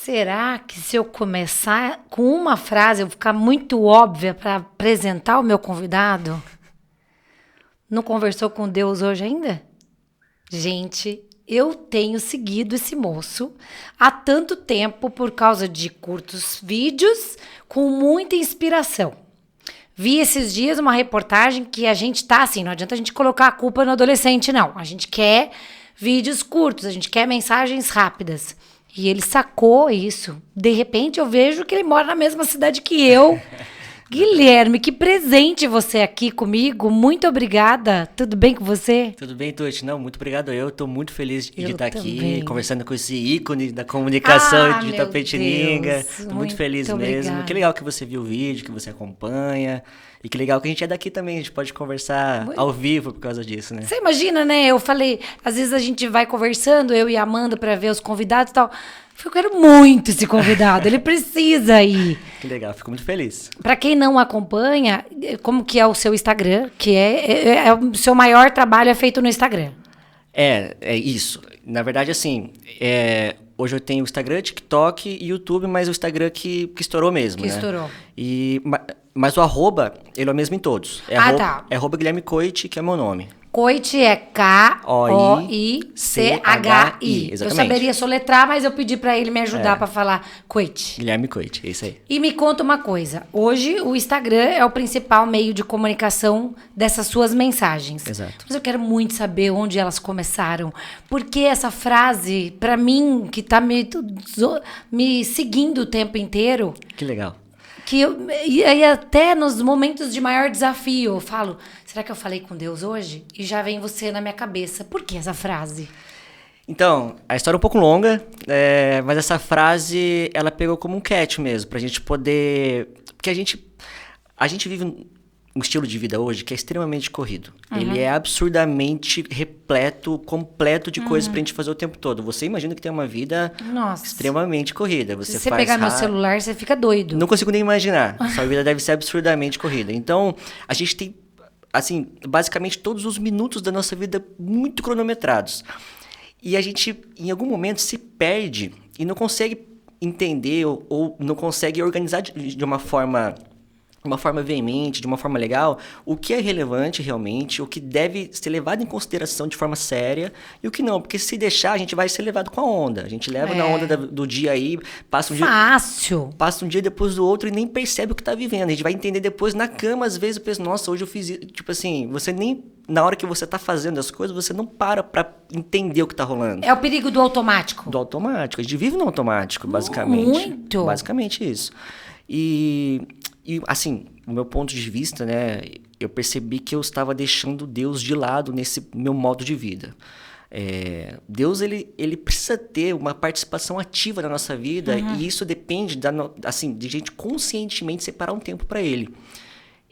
Será que se eu começar com uma frase, eu vou ficar muito óbvia para apresentar o meu convidado? Não conversou com Deus hoje ainda? Gente, eu tenho seguido esse moço há tanto tempo por causa de curtos vídeos com muita inspiração. Vi esses dias uma reportagem que a gente tá assim, não adianta a gente colocar a culpa no adolescente, não. A gente quer vídeos curtos, a gente quer mensagens rápidas. E ele sacou isso. De repente eu vejo que ele mora na mesma cidade que eu. Guilherme, que presente você aqui comigo. Muito obrigada. Tudo bem com você? Tudo bem, Tuti? Não, muito obrigado. Eu estou muito feliz de estar também. aqui, conversando com esse ícone da comunicação de meu Itapetininga. Deus, Estou muito feliz mesmo. obrigada. Que legal que você viu o vídeo, que você acompanha. E que legal que a gente é daqui também. A gente pode conversar ao vivo por causa disso, né? Você imagina, né? Eu falei, às vezes a gente vai conversando, eu e a Amanda, para ver os convidados e tal. Eu quero muito esse convidado, ele precisa ir. Que legal, fico muito feliz. Para quem não acompanha, como que é o seu Instagram? Que o seu maior trabalho é feito no Instagram. É isso. Na verdade, assim, hoje eu tenho o Instagram, TikTok e YouTube, mas o Instagram que estourou mesmo, Que né? estourou. Mas o arroba, ele é o mesmo em todos. Tá. É arroba Guilherme Coit, que é meu nome. Coit é Koichi. Exatamente. Eu saberia soletrar, mas eu pedi para ele me ajudar para falar Coit. Guilherme Coit, é isso aí. E me conta uma coisa. Hoje o Instagram é o principal meio de comunicação dessas suas mensagens. Exato. Mas eu quero muito saber onde elas começaram. Porque essa frase, para mim, que tá me seguindo o tempo inteiro, Que legal. e até nos momentos de maior desafio, eu falo, será que eu falei com Deus hoje? E já vem você na minha cabeça. Por que essa frase? Então, a história é um pouco longa, mas essa frase, ela pegou como um catch mesmo, pra gente poder... Porque a gente vive um estilo de vida hoje que é extremamente corrido. Ele é absurdamente completo de coisas pra gente fazer o tempo todo. Você imagina que tem uma vida extremamente corrida. Se você pegar meu celular, você fica doido. Não consigo nem imaginar. Sua vida deve ser absurdamente corrida. Então, a gente tem, assim, basicamente todos os minutos da nossa vida muito cronometrados. E a gente, em algum momento, se perde e não consegue entender ou não consegue organizar de uma forma veemente, de uma forma legal, o que é relevante realmente, o que deve ser levado em consideração de forma séria e o que não, porque se deixar, a gente vai ser levado com a onda. A gente leva na onda do dia aí, passa um dia depois do outro e nem percebe o que tá vivendo. A gente vai entender depois na cama, às vezes, eu penso, nossa, hoje eu fiz isso. Tipo assim, você nem... Na hora que você tá fazendo as coisas, você não para entender o que tá rolando. É o perigo do automático. Do automático. A gente vive no automático, basicamente. Muito. Basicamente isso. E assim, do meu ponto de vista, né, eu percebi que eu estava deixando Deus de lado nesse meu modo de vida. Deus, ele precisa ter uma participação ativa na nossa vida e isso depende de gente conscientemente separar um tempo para Ele.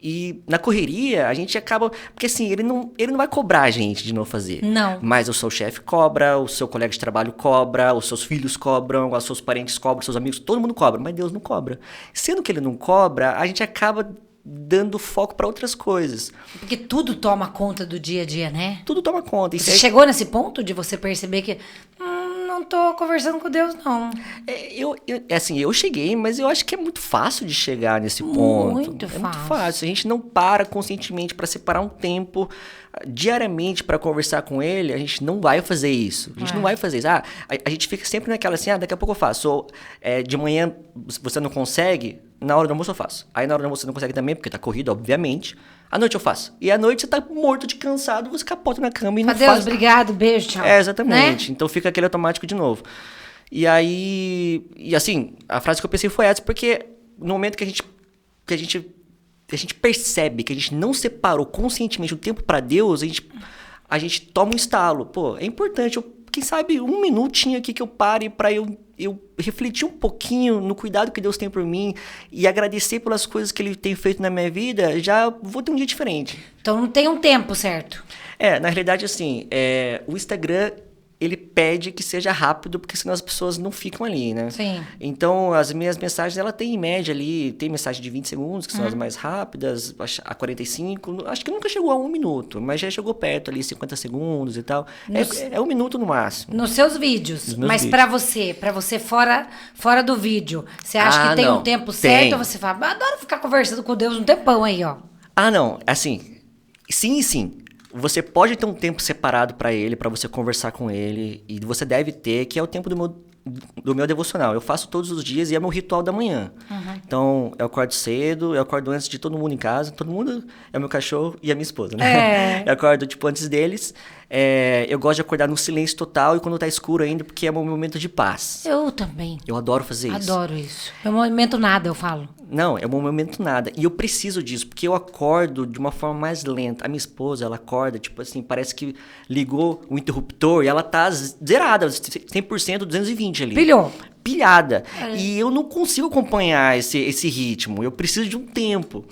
E na correria, a gente acaba... Porque assim, ele não vai cobrar a gente de não fazer. Não. Mas o seu chefe cobra, o seu colega de trabalho cobra, os seus filhos cobram, os seus parentes cobram, os seus amigos, todo mundo cobra. Mas Deus não cobra. Sendo que ele não cobra, a gente acaba dando foco para outras coisas. Porque tudo toma conta do dia a dia, né? Tudo toma conta. Você chegou nesse ponto de você perceber que... não tô conversando com Deus, não. Eu cheguei, mas eu acho que é muito fácil de chegar nesse ponto. Muito fácil. A gente não para conscientemente para separar um tempo diariamente para conversar com ele. A gente não vai fazer isso. A gente não vai fazer isso. A gente fica sempre naquela assim, daqui a pouco eu faço. Ou de manhã você não consegue, na hora do almoço eu faço. Aí na hora do almoço você não consegue também, porque tá corrido, obviamente. À noite eu faço. E à noite você tá morto de cansado, você capota na cama e não faz. Adeus, obrigado, beijo, tchau. Exatamente. Né? Então fica aquele automático de novo. E aí... E assim, a frase que eu pensei foi essa, porque no momento que a gente percebe que a gente não separou conscientemente o tempo para Deus, a gente toma um estalo. Pô, é importante, quem sabe um minutinho aqui que eu pare para eu refletir um pouquinho no cuidado que Deus tem por mim e agradecer pelas coisas que Ele tem feito na minha vida, já vou ter um dia diferente. Então não tem um tempo certo. Na realidade, assim, o Instagram, ele pede que seja rápido, porque senão as pessoas não ficam ali, né? Sim. Então, as minhas mensagens, ela tem em média ali, tem mensagem de 20 segundos, que são as mais rápidas, a 45, acho que nunca chegou a 1 minuto, mas já chegou perto ali, 50 segundos e tal. É 1 minuto no máximo. Nos seus vídeos. Mas vídeos. pra você fora do vídeo, você acha que tem um tempo certo? Ou você fala, adoro ficar conversando com Deus um tempão aí, ó. Não, assim, sim e sim. Você pode ter um tempo separado para ele, para você conversar com ele, e você deve ter, que é o tempo do meu devocional. Eu faço todos os dias e é meu ritual da manhã. Então, eu acordo cedo, eu acordo antes de todo mundo em casa. Todo mundo é o meu cachorro e a minha esposa, né? Eu acordo, antes deles. Eu gosto de acordar no silêncio total e quando tá escuro ainda, porque é um momento de paz. Eu também. Eu adoro fazer isso. Adoro isso. É um momento nada, eu falo. Não, é um momento nada. E eu preciso disso, porque eu acordo de uma forma mais lenta. A minha esposa, ela acorda, parece que ligou o interruptor e ela tá zerada, 100%, 220 ali. Pilhada. E eu não consigo acompanhar esse ritmo. Eu preciso de um tempo.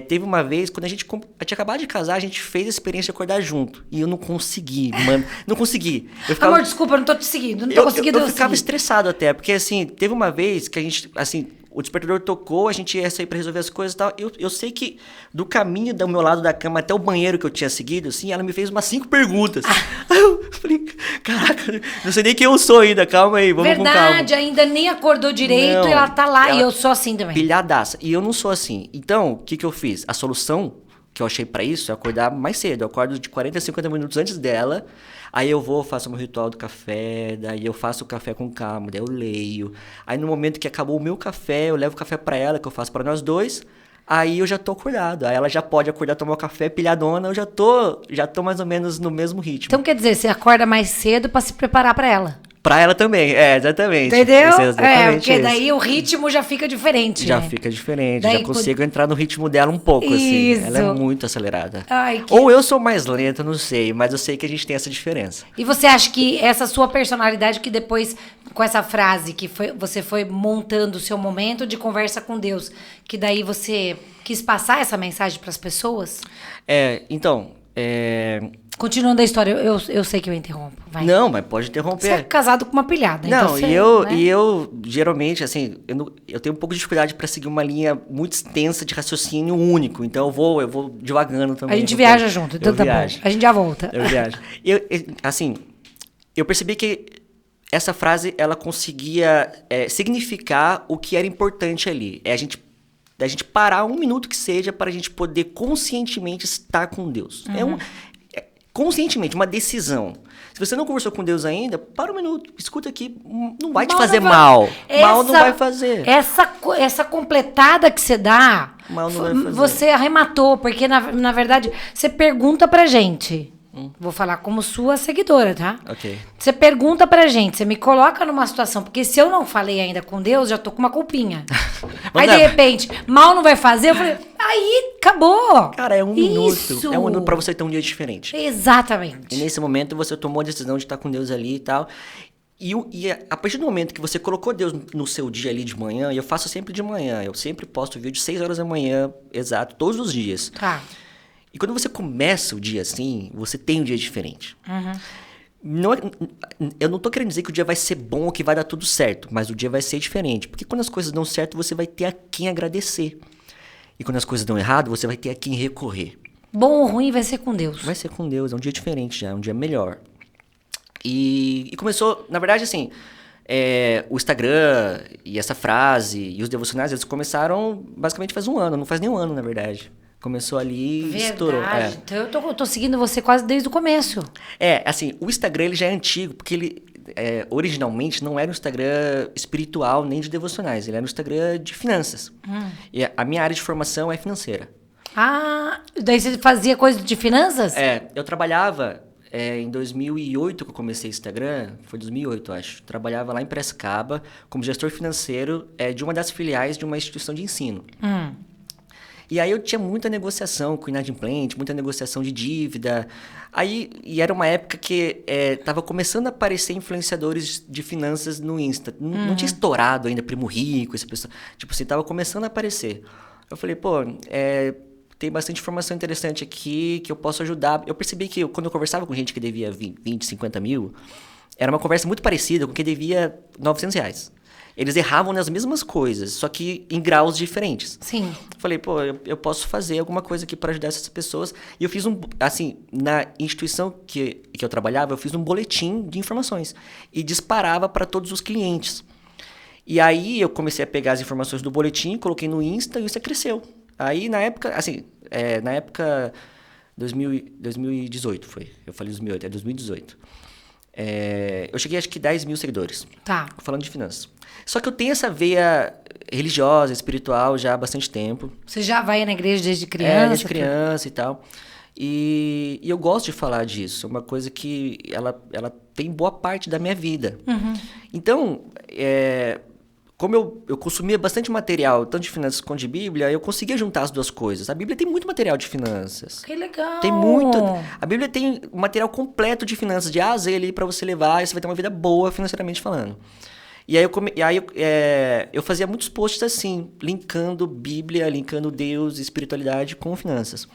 Teve uma vez, quando a gente tinha acabado de casar, a gente fez a experiência de acordar junto. E eu não consegui, mano. Não consegui. Amor, desculpa, eu não tô te seguindo. Não tô conseguindo eu ficava estressado até, porque assim, teve uma vez que a gente, assim, o despertador tocou, a gente ia sair pra resolver as coisas e tal. Eu sei que do caminho do meu lado da cama até o banheiro que eu tinha seguido, assim, ela me fez umas 5 perguntas. Aí eu falei, caraca, não sei nem quem eu sou ainda, calma aí, vamos com calma. Verdade, ainda nem acordou direito e ela tá lá e eu sou assim também. Pilhadaça. E eu não sou assim. Então, o que eu fiz? A solução que eu achei pra isso é acordar mais cedo. Eu acordo de 40 a 50 minutos antes dela. Aí eu faço o meu ritual do café, daí eu faço o café com calma, daí eu leio. Aí no momento que acabou o meu café, eu levo o café pra ela, que eu faço pra nós dois. Aí eu já tô acordado. Aí ela já pode acordar, tomar o café, pilhadona, eu já tô mais ou menos no mesmo ritmo. Então quer dizer, você acorda mais cedo pra se preparar pra ela. Pra ela também, exatamente. Entendeu? Exatamente porque daí o ritmo já fica diferente, Já né? fica diferente, daí, já consigo entrar no ritmo dela um pouco, isso. assim. Ela é muito acelerada. Ai, Ou eu sou mais lento, não sei, mas eu sei que a gente tem essa diferença. E você acha que essa sua personalidade, que depois, com essa frase, você foi montando o seu momento de conversa com Deus, que daí você quis passar essa mensagem pras pessoas? Continuando a história, eu sei que eu interrompo. Vai. Não, mas pode interromper. Você é casado com uma pilhada. Não, então e eu geralmente, assim, eu tenho um pouco de dificuldade para seguir uma linha muito extensa de raciocínio único. Então eu vou devagando também. A gente viaja junto, então tá bom. A gente já volta. Eu viajo. Eu percebi que essa frase, ela conseguia significar o que era importante ali. A gente parar 1 minuto que seja para a gente poder conscientemente estar com Deus. Conscientemente, uma decisão. Se você não conversou com Deus ainda, para 1 minuto, escuta aqui, não vai te fazer mal. Mal não vai fazer. Essa completada que você dá, Mal não vai fazer. Você arrematou, porque na verdade você pergunta pra gente. Vou falar como sua seguidora, tá? Ok. Você pergunta pra gente, você me coloca numa situação, porque se eu não falei ainda com Deus, já tô com uma culpinha. Aí, de repente, mal não vai fazer, eu falei, aí, acabou. Cara, é 1 minuto. Isso. É 1 minuto pra você ter um dia diferente. Exatamente. E nesse momento você tomou a decisão de estar com Deus ali e tal. E a partir do momento que você colocou Deus no seu dia ali de manhã, e eu faço sempre de manhã, eu sempre posto vídeo 6 horas da manhã, exato, todos os dias. Tá. E quando você começa o dia assim, você tem um dia diferente. Eu não tô querendo dizer que o dia vai ser bom ou que vai dar tudo certo, mas o dia vai ser diferente. Porque quando as coisas dão certo, você vai ter a quem agradecer. E quando as coisas dão errado, você vai ter a quem recorrer. Bom ou ruim vai ser com Deus. Vai ser com Deus, é um dia diferente já, é um dia melhor. E começou, na verdade, assim, o Instagram e essa frase e os devocionais, eles começaram basicamente faz 1 ano, não faz nem 1 ano, na verdade. Começou ali e estourou. Então eu tô seguindo você quase desde o começo. Assim, o Instagram ele já é antigo, porque ele originalmente não era um Instagram espiritual nem de devocionais, ele era um Instagram de finanças. E a minha área de formação é financeira. Daí você fazia coisa de finanças? Eu trabalhava em 2008 que eu comecei o Instagram, foi 2008 eu acho. Trabalhava lá em Piracicaba como gestor financeiro de uma das filiais de uma instituição de ensino. E aí eu tinha muita negociação com inadimplente, muita negociação de dívida. E era uma época que tava começando a aparecer influenciadores de finanças no Insta. Não tinha estourado ainda Primo Rico, essa pessoa. Tipo assim, tava começando a aparecer. Eu falei, tem bastante informação interessante aqui que eu posso ajudar. Eu percebi que quando eu conversava com gente que devia 20, 50 mil, era uma conversa muito parecida com quem devia R$ 900. Eles erravam nas mesmas coisas, só que em graus diferentes. Sim. Falei, pô, eu posso fazer alguma coisa aqui para ajudar essas pessoas. E eu fiz na instituição que eu trabalhava, eu fiz um boletim de informações e disparava para todos os clientes. E aí eu comecei a pegar as informações do boletim, coloquei no Insta e o Insta cresceu. Aí na época, 2018 foi. Eu falei 2008, é 2018. Eu cheguei acho que 10 mil seguidores. Tá. Falando de finanças. Só que eu tenho essa veia religiosa, espiritual já há bastante tempo. Você já vai na igreja desde criança? Desde criança e tal. E eu gosto de falar disso. É uma coisa que ela tem boa parte da minha vida. Uhum. Então, como eu consumia bastante material, tanto de finanças quanto de Bíblia, eu conseguia juntar as duas coisas. A Bíblia tem muito material de finanças. Que legal! Tem muito. A Bíblia tem um material completo de finanças, de A a Z ali pra você levar, e você vai ter uma vida boa financeiramente falando. E aí eu fazia muitos posts assim, linkando Bíblia, linkando Deus, espiritualidade com finanças.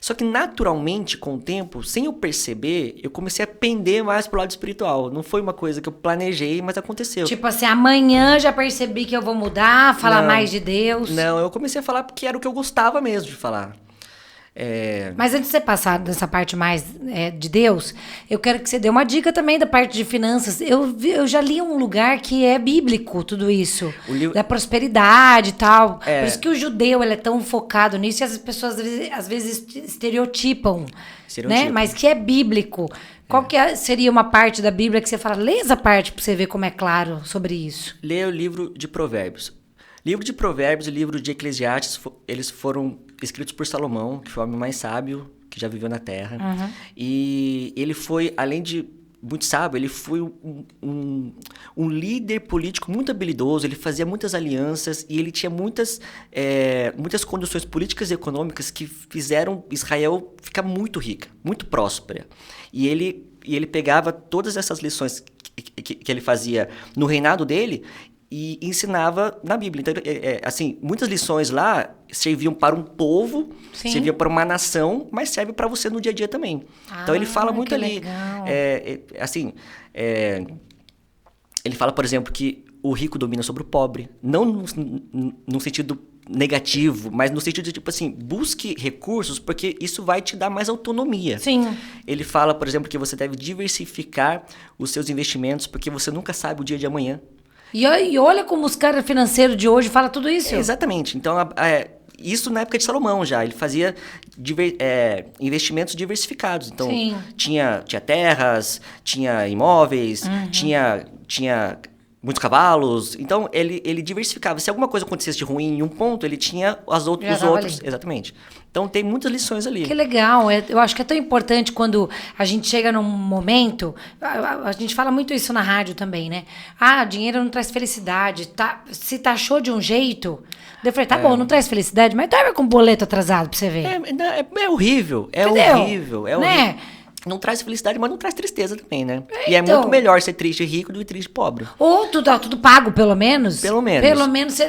Só que naturalmente, com o tempo, sem eu perceber, eu comecei a pender mais pro lado espiritual. Não foi uma coisa que eu planejei, mas aconteceu. Tipo assim, amanhã já percebi que eu vou mudar, falar mais de Deus. Não, eu comecei a falar porque era o que eu gostava mesmo de falar. Mas antes de você passar dessa parte mais de Deus, eu quero que você dê uma dica também da parte de finanças. Eu já li um lugar que é bíblico, tudo isso. Da prosperidade e tal. Por isso que o judeu ele é tão focado nisso e as pessoas às vezes estereotipam. Né? Mas que é bíblico. Qual que seria uma parte da Bíblia que você fala, lê essa parte pra você ver como é claro sobre isso? Lê o livro de Provérbios. Livro de Provérbios e livro de Eclesiastes, eles foram escritos por Salomão, que foi o homem mais sábio que já viveu na Terra. Uhum. E ele foi, além de muito sábio, ele foi um líder político muito habilidoso, ele fazia muitas alianças e ele tinha muitas condições políticas e econômicas que fizeram Israel ficar muito rica, muito próspera. E ele pegava todas essas lições que ele fazia no reinado dele e ensinava na Bíblia. Então, muitas lições lá serviam para um povo, Sim. serviam para uma nação, mas serve para você no dia a dia também. Então, ele fala muito ali. Ele fala, por exemplo, que o rico domina sobre o pobre. Não no sentido negativo, mas no sentido de, tipo assim, busque recursos, porque isso vai te dar mais autonomia. Sim. Ele fala, por exemplo, que você deve diversificar os seus investimentos, porque você nunca sabe o dia de amanhã. E olha como os caras financeiros de hoje falam tudo isso. Exatamente. Então, isso na época de Salomão já. Ele fazia investimentos diversificados. Então, Sim. tinha terras, tinha imóveis, tinha muitos cavalos. Então, ele diversificava. Se alguma coisa acontecesse de ruim em um ponto, ele tinha os outros. Ali. Exatamente. Então, tem muitas lições ali. Que legal. Eu acho que é tão importante quando a gente chega num momento... A gente fala muito isso na rádio também, né? Dinheiro não traz felicidade. Se taxou de um jeito... Eu falei, bom, não traz felicidade, mas dorme com boleto atrasado pra você ver. É horrível. É horrível. É horrível. Né? Não traz felicidade, mas não traz tristeza também, né? Então, e é muito melhor ser triste e rico do que triste e pobre. Ou tudo pago, pelo menos. Pelo menos. Pelo menos você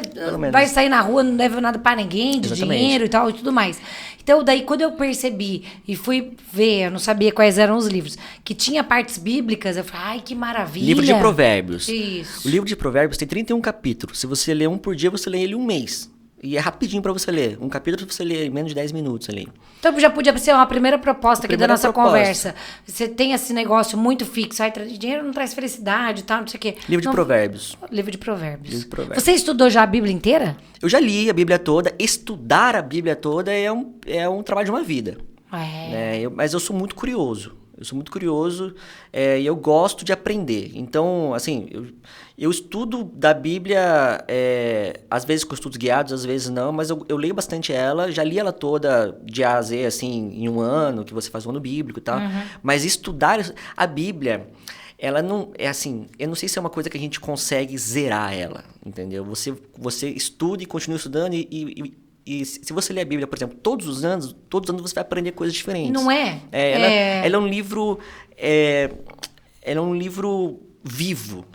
vai sair na rua, não deve nada pra ninguém, de dinheiro e tal, e tudo mais. Então, daí, quando eu percebi e fui ver, eu não sabia quais eram os livros, que tinha partes bíblicas, eu falei, ai, que maravilha. Livro de Provérbios. Isso. O livro de Provérbios tem 31 capítulos. Se você ler um por dia, você lê ele um mês. E é rapidinho pra você ler. Um capítulo você lê em menos de 10 minutos ali. Então já podia ser uma primeira proposta aqui da nossa conversa. Você tem esse negócio muito fixo. Dinheiro não traz felicidade e tal, não sei o quê. Livro de Provérbios. Livro de Provérbios. Você estudou já a Bíblia inteira? Eu já li a Bíblia toda. Estudar a Bíblia toda é um trabalho de uma vida. Mas eu sou muito curioso. E eu gosto de aprender. Então, assim, eu estudo da Bíblia, às vezes com estudos guiados, às vezes não, mas eu leio bastante ela, já li ela toda de A a Z, assim, em um ano, que você faz um ano bíblico e tal. Mas estudar a Bíblia, ela não, eu não sei se é uma coisa que a gente consegue zerar ela, entendeu? Você estuda e continua estudando e se você ler a Bíblia, por exemplo, todos os anos você vai aprender coisas diferentes. Não é? Ela é um livro... ela é um livro vivo.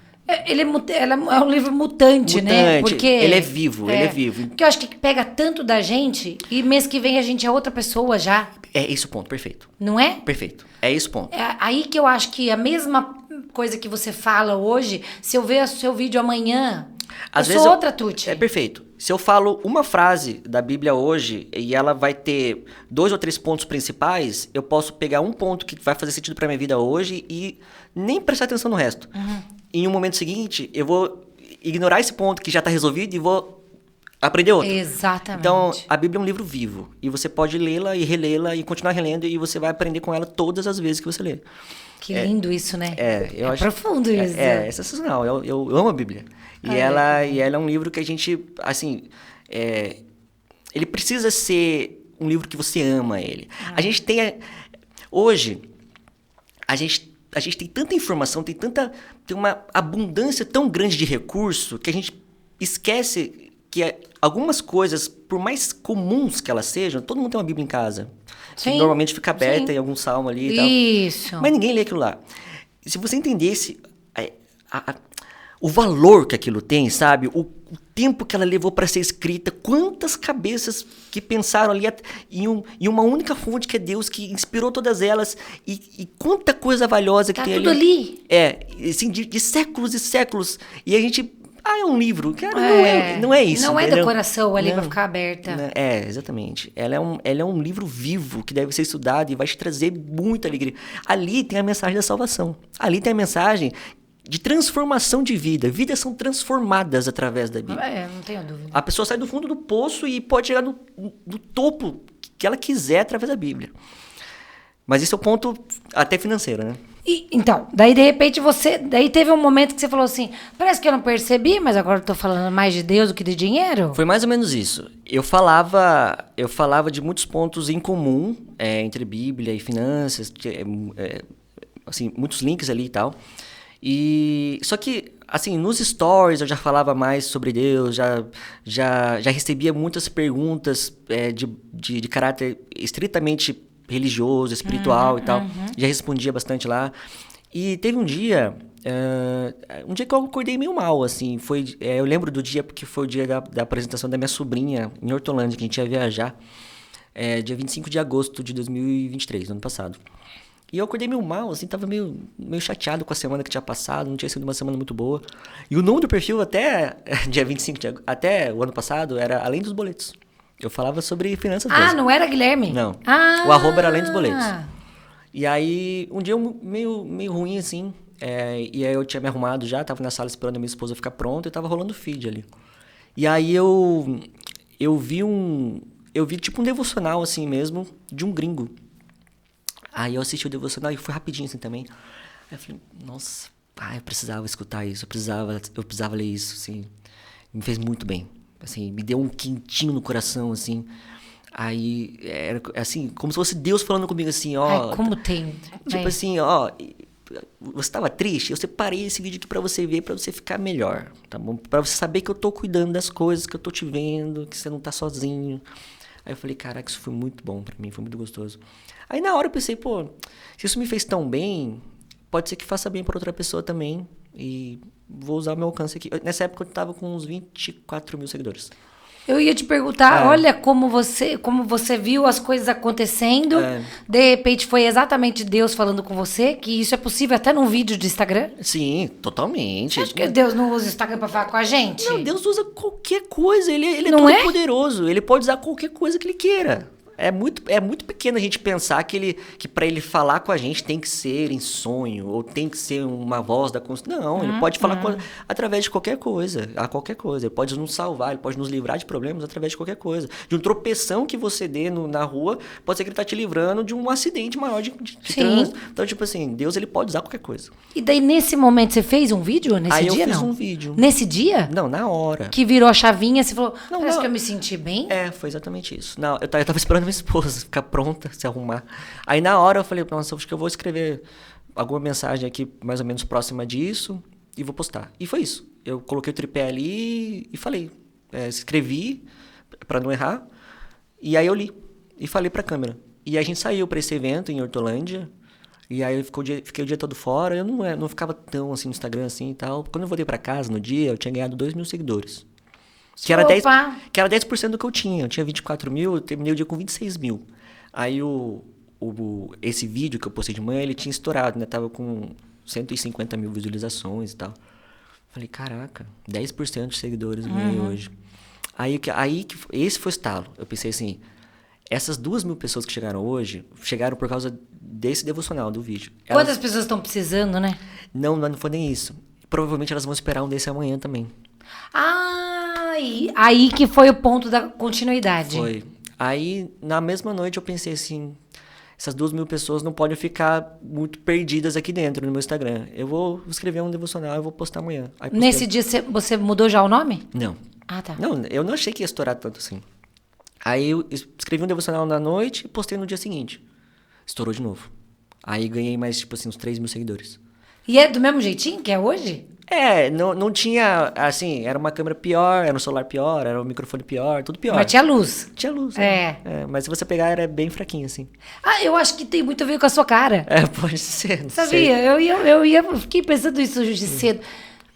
Ela é um livro mutante, né? Mutante. Ele é vivo, ele é vivo. Porque eu acho que pega tanto da gente e mês que vem a gente é outra pessoa já. É esse o ponto, perfeito. Não é? Perfeito. É esse o ponto. É aí que eu acho que a mesma coisa que você fala hoje, se eu ver o seu vídeo amanhã, Às eu vezes sou outra Tuti. É perfeito. Se eu falo uma frase da Bíblia hoje e ela vai ter 2 ou 3 pontos principais, eu posso pegar um ponto que vai fazer sentido para minha vida hoje e nem prestar atenção no resto. Em um momento seguinte, eu vou ignorar esse ponto que já está resolvido e vou aprender outro. Exatamente. Então, a Bíblia é um livro vivo. E você pode lê-la e relê-la e continuar relendo e você vai aprender com ela todas as vezes que você lê. Que lindo isso, né? Eu acho, profundo isso. É sensacional. Eu amo a Bíblia. E ela é um livro que a gente, assim... ele precisa ser um livro que você ama ele. A gente tem... Hoje, a gente tem tanta informação, tem uma abundância tão grande de recurso que a gente esquece que algumas coisas, por mais comuns que elas sejam, todo mundo tem uma Bíblia em casa. Sim, normalmente fica aberta em algum salmo ali e tal. Isso. Mas ninguém lê aquilo lá. Se você entendesse o valor que aquilo tem, sabe? O tempo que ela levou para ser escrita, quantas cabeças que pensaram ali em uma única fonte que é Deus, que inspirou todas elas, e quanta coisa valiosa que Tá tem tudo ali. Assim, de séculos e séculos. E a gente... é um livro. Cara, não é isso. Não é entendeu? decoração ali pra ficar aberta. Exatamente. Ela é um livro vivo que deve ser estudado e vai te trazer muita alegria. Ali tem a mensagem da salvação. Ali tem a mensagem de transformação de vida. Vidas são transformadas através da Bíblia. Não tenho dúvida. A pessoa sai do fundo do poço e pode chegar no topo que ela quiser através da Bíblia. Mas esse é o ponto até financeiro, né? Então, daí de repente daí teve um momento que você falou assim, parece que eu não percebi, mas agora eu tô falando mais de Deus do que de dinheiro? Foi mais ou menos isso. Eu falava de muitos pontos em comum entre Bíblia e finanças, assim, muitos links ali e tal. Só que, assim, nos stories eu já falava mais sobre Deus, já recebia muitas perguntas de caráter estritamente religioso, espiritual e tal. Já respondia bastante lá. E teve um dia que eu acordei meio mal, assim. Eu lembro do dia porque foi o dia da apresentação da minha sobrinha em Hortolândia, que a gente ia viajar, dia 25 de agosto de 2023, no ano passado. E eu acordei meio mal, assim, tava meio chateado com a semana que tinha passado, não tinha sido uma semana muito boa. E o nome do perfil até dia 25 de agosto, até o ano passado, era Além dos Boletos. Eu falava sobre finanças mesmo. Não era Guilherme? Não. O arroba era Além dos Boletos. E aí, um dia meio ruim, assim, e aí eu tinha me arrumado já, tava na sala esperando a minha esposa ficar pronta e tava rolando o feed ali. E aí eu vi tipo um devocional, assim mesmo, de um gringo. Aí eu assisti o devocional e foi rapidinho, assim, também. Aí eu falei, nossa, eu precisava escutar isso, eu precisava ler isso, assim. Me fez muito bem. Assim, me deu um quentinho no coração, assim. Aí, era assim, como se fosse Deus falando comigo assim, ó... como tem... Tipo assim, ó... Você estava triste? Eu separei esse vídeo aqui pra você ver, pra você ficar melhor, tá bom? Pra você saber que eu tô cuidando das coisas, que eu tô te vendo, que você não tá sozinho. Aí eu falei, caraca, isso foi muito bom pra mim, foi muito gostoso. Aí na hora eu pensei, pô, se isso me fez tão bem, pode ser que faça bem pra outra pessoa também. E vou usar o meu alcance aqui. Nessa época eu tava com uns 24 mil seguidores. Eu ia te perguntar, olha como você viu as coisas acontecendo. De repente foi exatamente Deus falando com você, que isso é possível até num vídeo de Instagram. Sim, totalmente. Você acha que Deus não usa o Instagram pra falar com a gente? Não, Deus usa qualquer coisa. Ele é Não todo é? poderoso. Ele pode usar qualquer coisa que ele queira. É muito pequeno a gente pensar que para ele falar com a gente tem que ser em sonho, ou tem que ser uma voz da consciência. Não, ele pode falar através de qualquer coisa, a qualquer coisa. Ele pode nos salvar, ele pode nos livrar de problemas através de qualquer coisa. De um tropeção que você dê na rua, pode ser que ele tá te livrando de um acidente maior de trânsito. Então, tipo assim, Deus ele pode usar qualquer coisa. E daí, nesse momento, você fez um vídeo nesse Aí dia, eu fiz não? um vídeo. Nesse dia? Não, na hora. Que virou a chavinha, você falou, parece não. que eu me senti bem? Foi exatamente isso. Não, eu tava esperando minha esposa ficar pronta, se arrumar. Aí na hora eu falei, nossa, acho que eu vou escrever alguma mensagem aqui mais ou menos próxima disso e vou postar. E foi isso. Eu coloquei o tripé ali e falei. Escrevi pra não errar. E aí eu li. E falei pra câmera. E a gente saiu pra esse evento em Hortolândia. E aí fiquei o dia todo fora, eu não ficava tão assim no Instagram assim e tal. Quando eu voltei pra casa no dia, eu tinha ganhado 2.000 seguidores. Que era 10, Opa! que era 10% do que eu tinha. Eu tinha 24 mil, eu terminei o dia com 26 mil. Aí esse vídeo que eu postei de manhã, ele tinha estourado, né? Tava com 150 mil visualizações e tal. Falei, caraca, 10% de seguidores eu ganhei hoje. Esse foi o estalo. Eu pensei assim, essas 2.000 pessoas que chegaram hoje, chegaram por causa desse devocional do vídeo. Quantas pessoas estão precisando, né? Não foi nem isso. Provavelmente elas vão esperar um desse amanhã também. Ah, aí que foi o ponto da continuidade. Foi. Aí, na mesma noite, eu pensei assim, essas 2.000 pessoas não podem ficar muito perdidas aqui dentro no meu Instagram. Eu vou escrever um devocional e vou postar amanhã. Aí postei. Nesse dia você mudou já o nome? Não. Ah, tá. Não, eu não achei que ia estourar tanto assim. Aí eu escrevi um devocional na noite e postei no dia seguinte. Estourou de novo. Aí ganhei mais, tipo assim, uns 3.000 seguidores. E é do mesmo jeitinho que é hoje? Não tinha, assim, era uma câmera pior, era um celular pior, era um microfone pior, tudo pior. Mas tinha luz. Tinha luz, É. mas se você pegar, era bem fraquinho, assim. Ah, eu acho que tem muito a ver com a sua cara. Pode ser, não Sabia? sei. Eu fiquei pensando isso hoje cedo.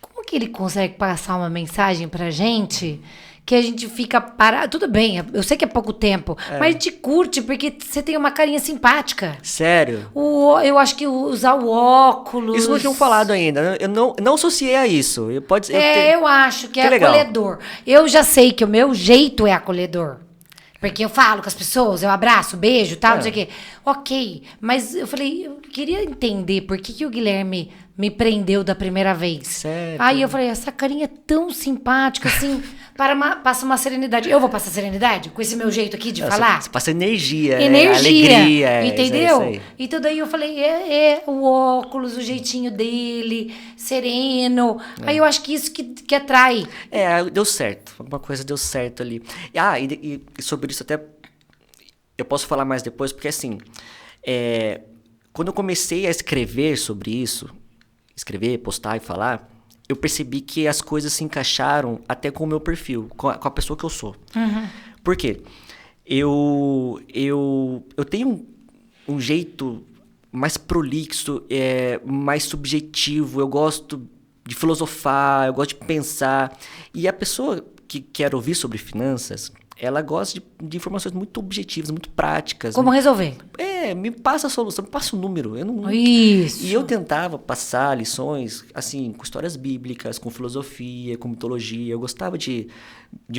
Como que ele consegue passar uma mensagem pra gente que a gente fica parado? Tudo bem, eu sei que é pouco tempo, mas a gente curte porque você tem uma carinha simpática. Sério? Eu acho que usar o óculos... Isso não tinham falado ainda. Eu não associei a isso. Eu acho que é legal. acolhedor. Eu já sei que o meu jeito é acolhedor. Porque eu falo com as pessoas, eu abraço, beijo, tal, não sei o quê. Ok, mas eu falei, eu queria entender por que o Guilherme me prendeu da primeira vez. Certo. Aí eu falei, essa carinha é tão simpática, assim, passa uma serenidade. Eu vou passar serenidade com esse meu jeito aqui de falar? Você passa energia, Energia, alegria. entendeu? Isso aí. Então daí eu falei, o óculos, o jeitinho dele, sereno. Aí eu acho que isso que atrai. Deu certo. Alguma coisa deu certo ali. E sobre isso até eu posso falar mais depois, porque assim, quando eu comecei a escrever sobre isso, escrever, postar e falar, eu percebi que as coisas se encaixaram até com o meu perfil, com a pessoa que eu sou. Uhum. Por quê? Eu tenho um jeito mais prolixo, mais subjetivo, eu gosto de filosofar, eu gosto de pensar. E a pessoa que quer ouvir sobre finanças, ela gosta de informações muito objetivas, muito práticas. Como resolver? Me passa a solução, me passa o número. Eu não... Isso. E eu tentava passar lições, assim, com histórias bíblicas, com filosofia, com mitologia. Eu gostava de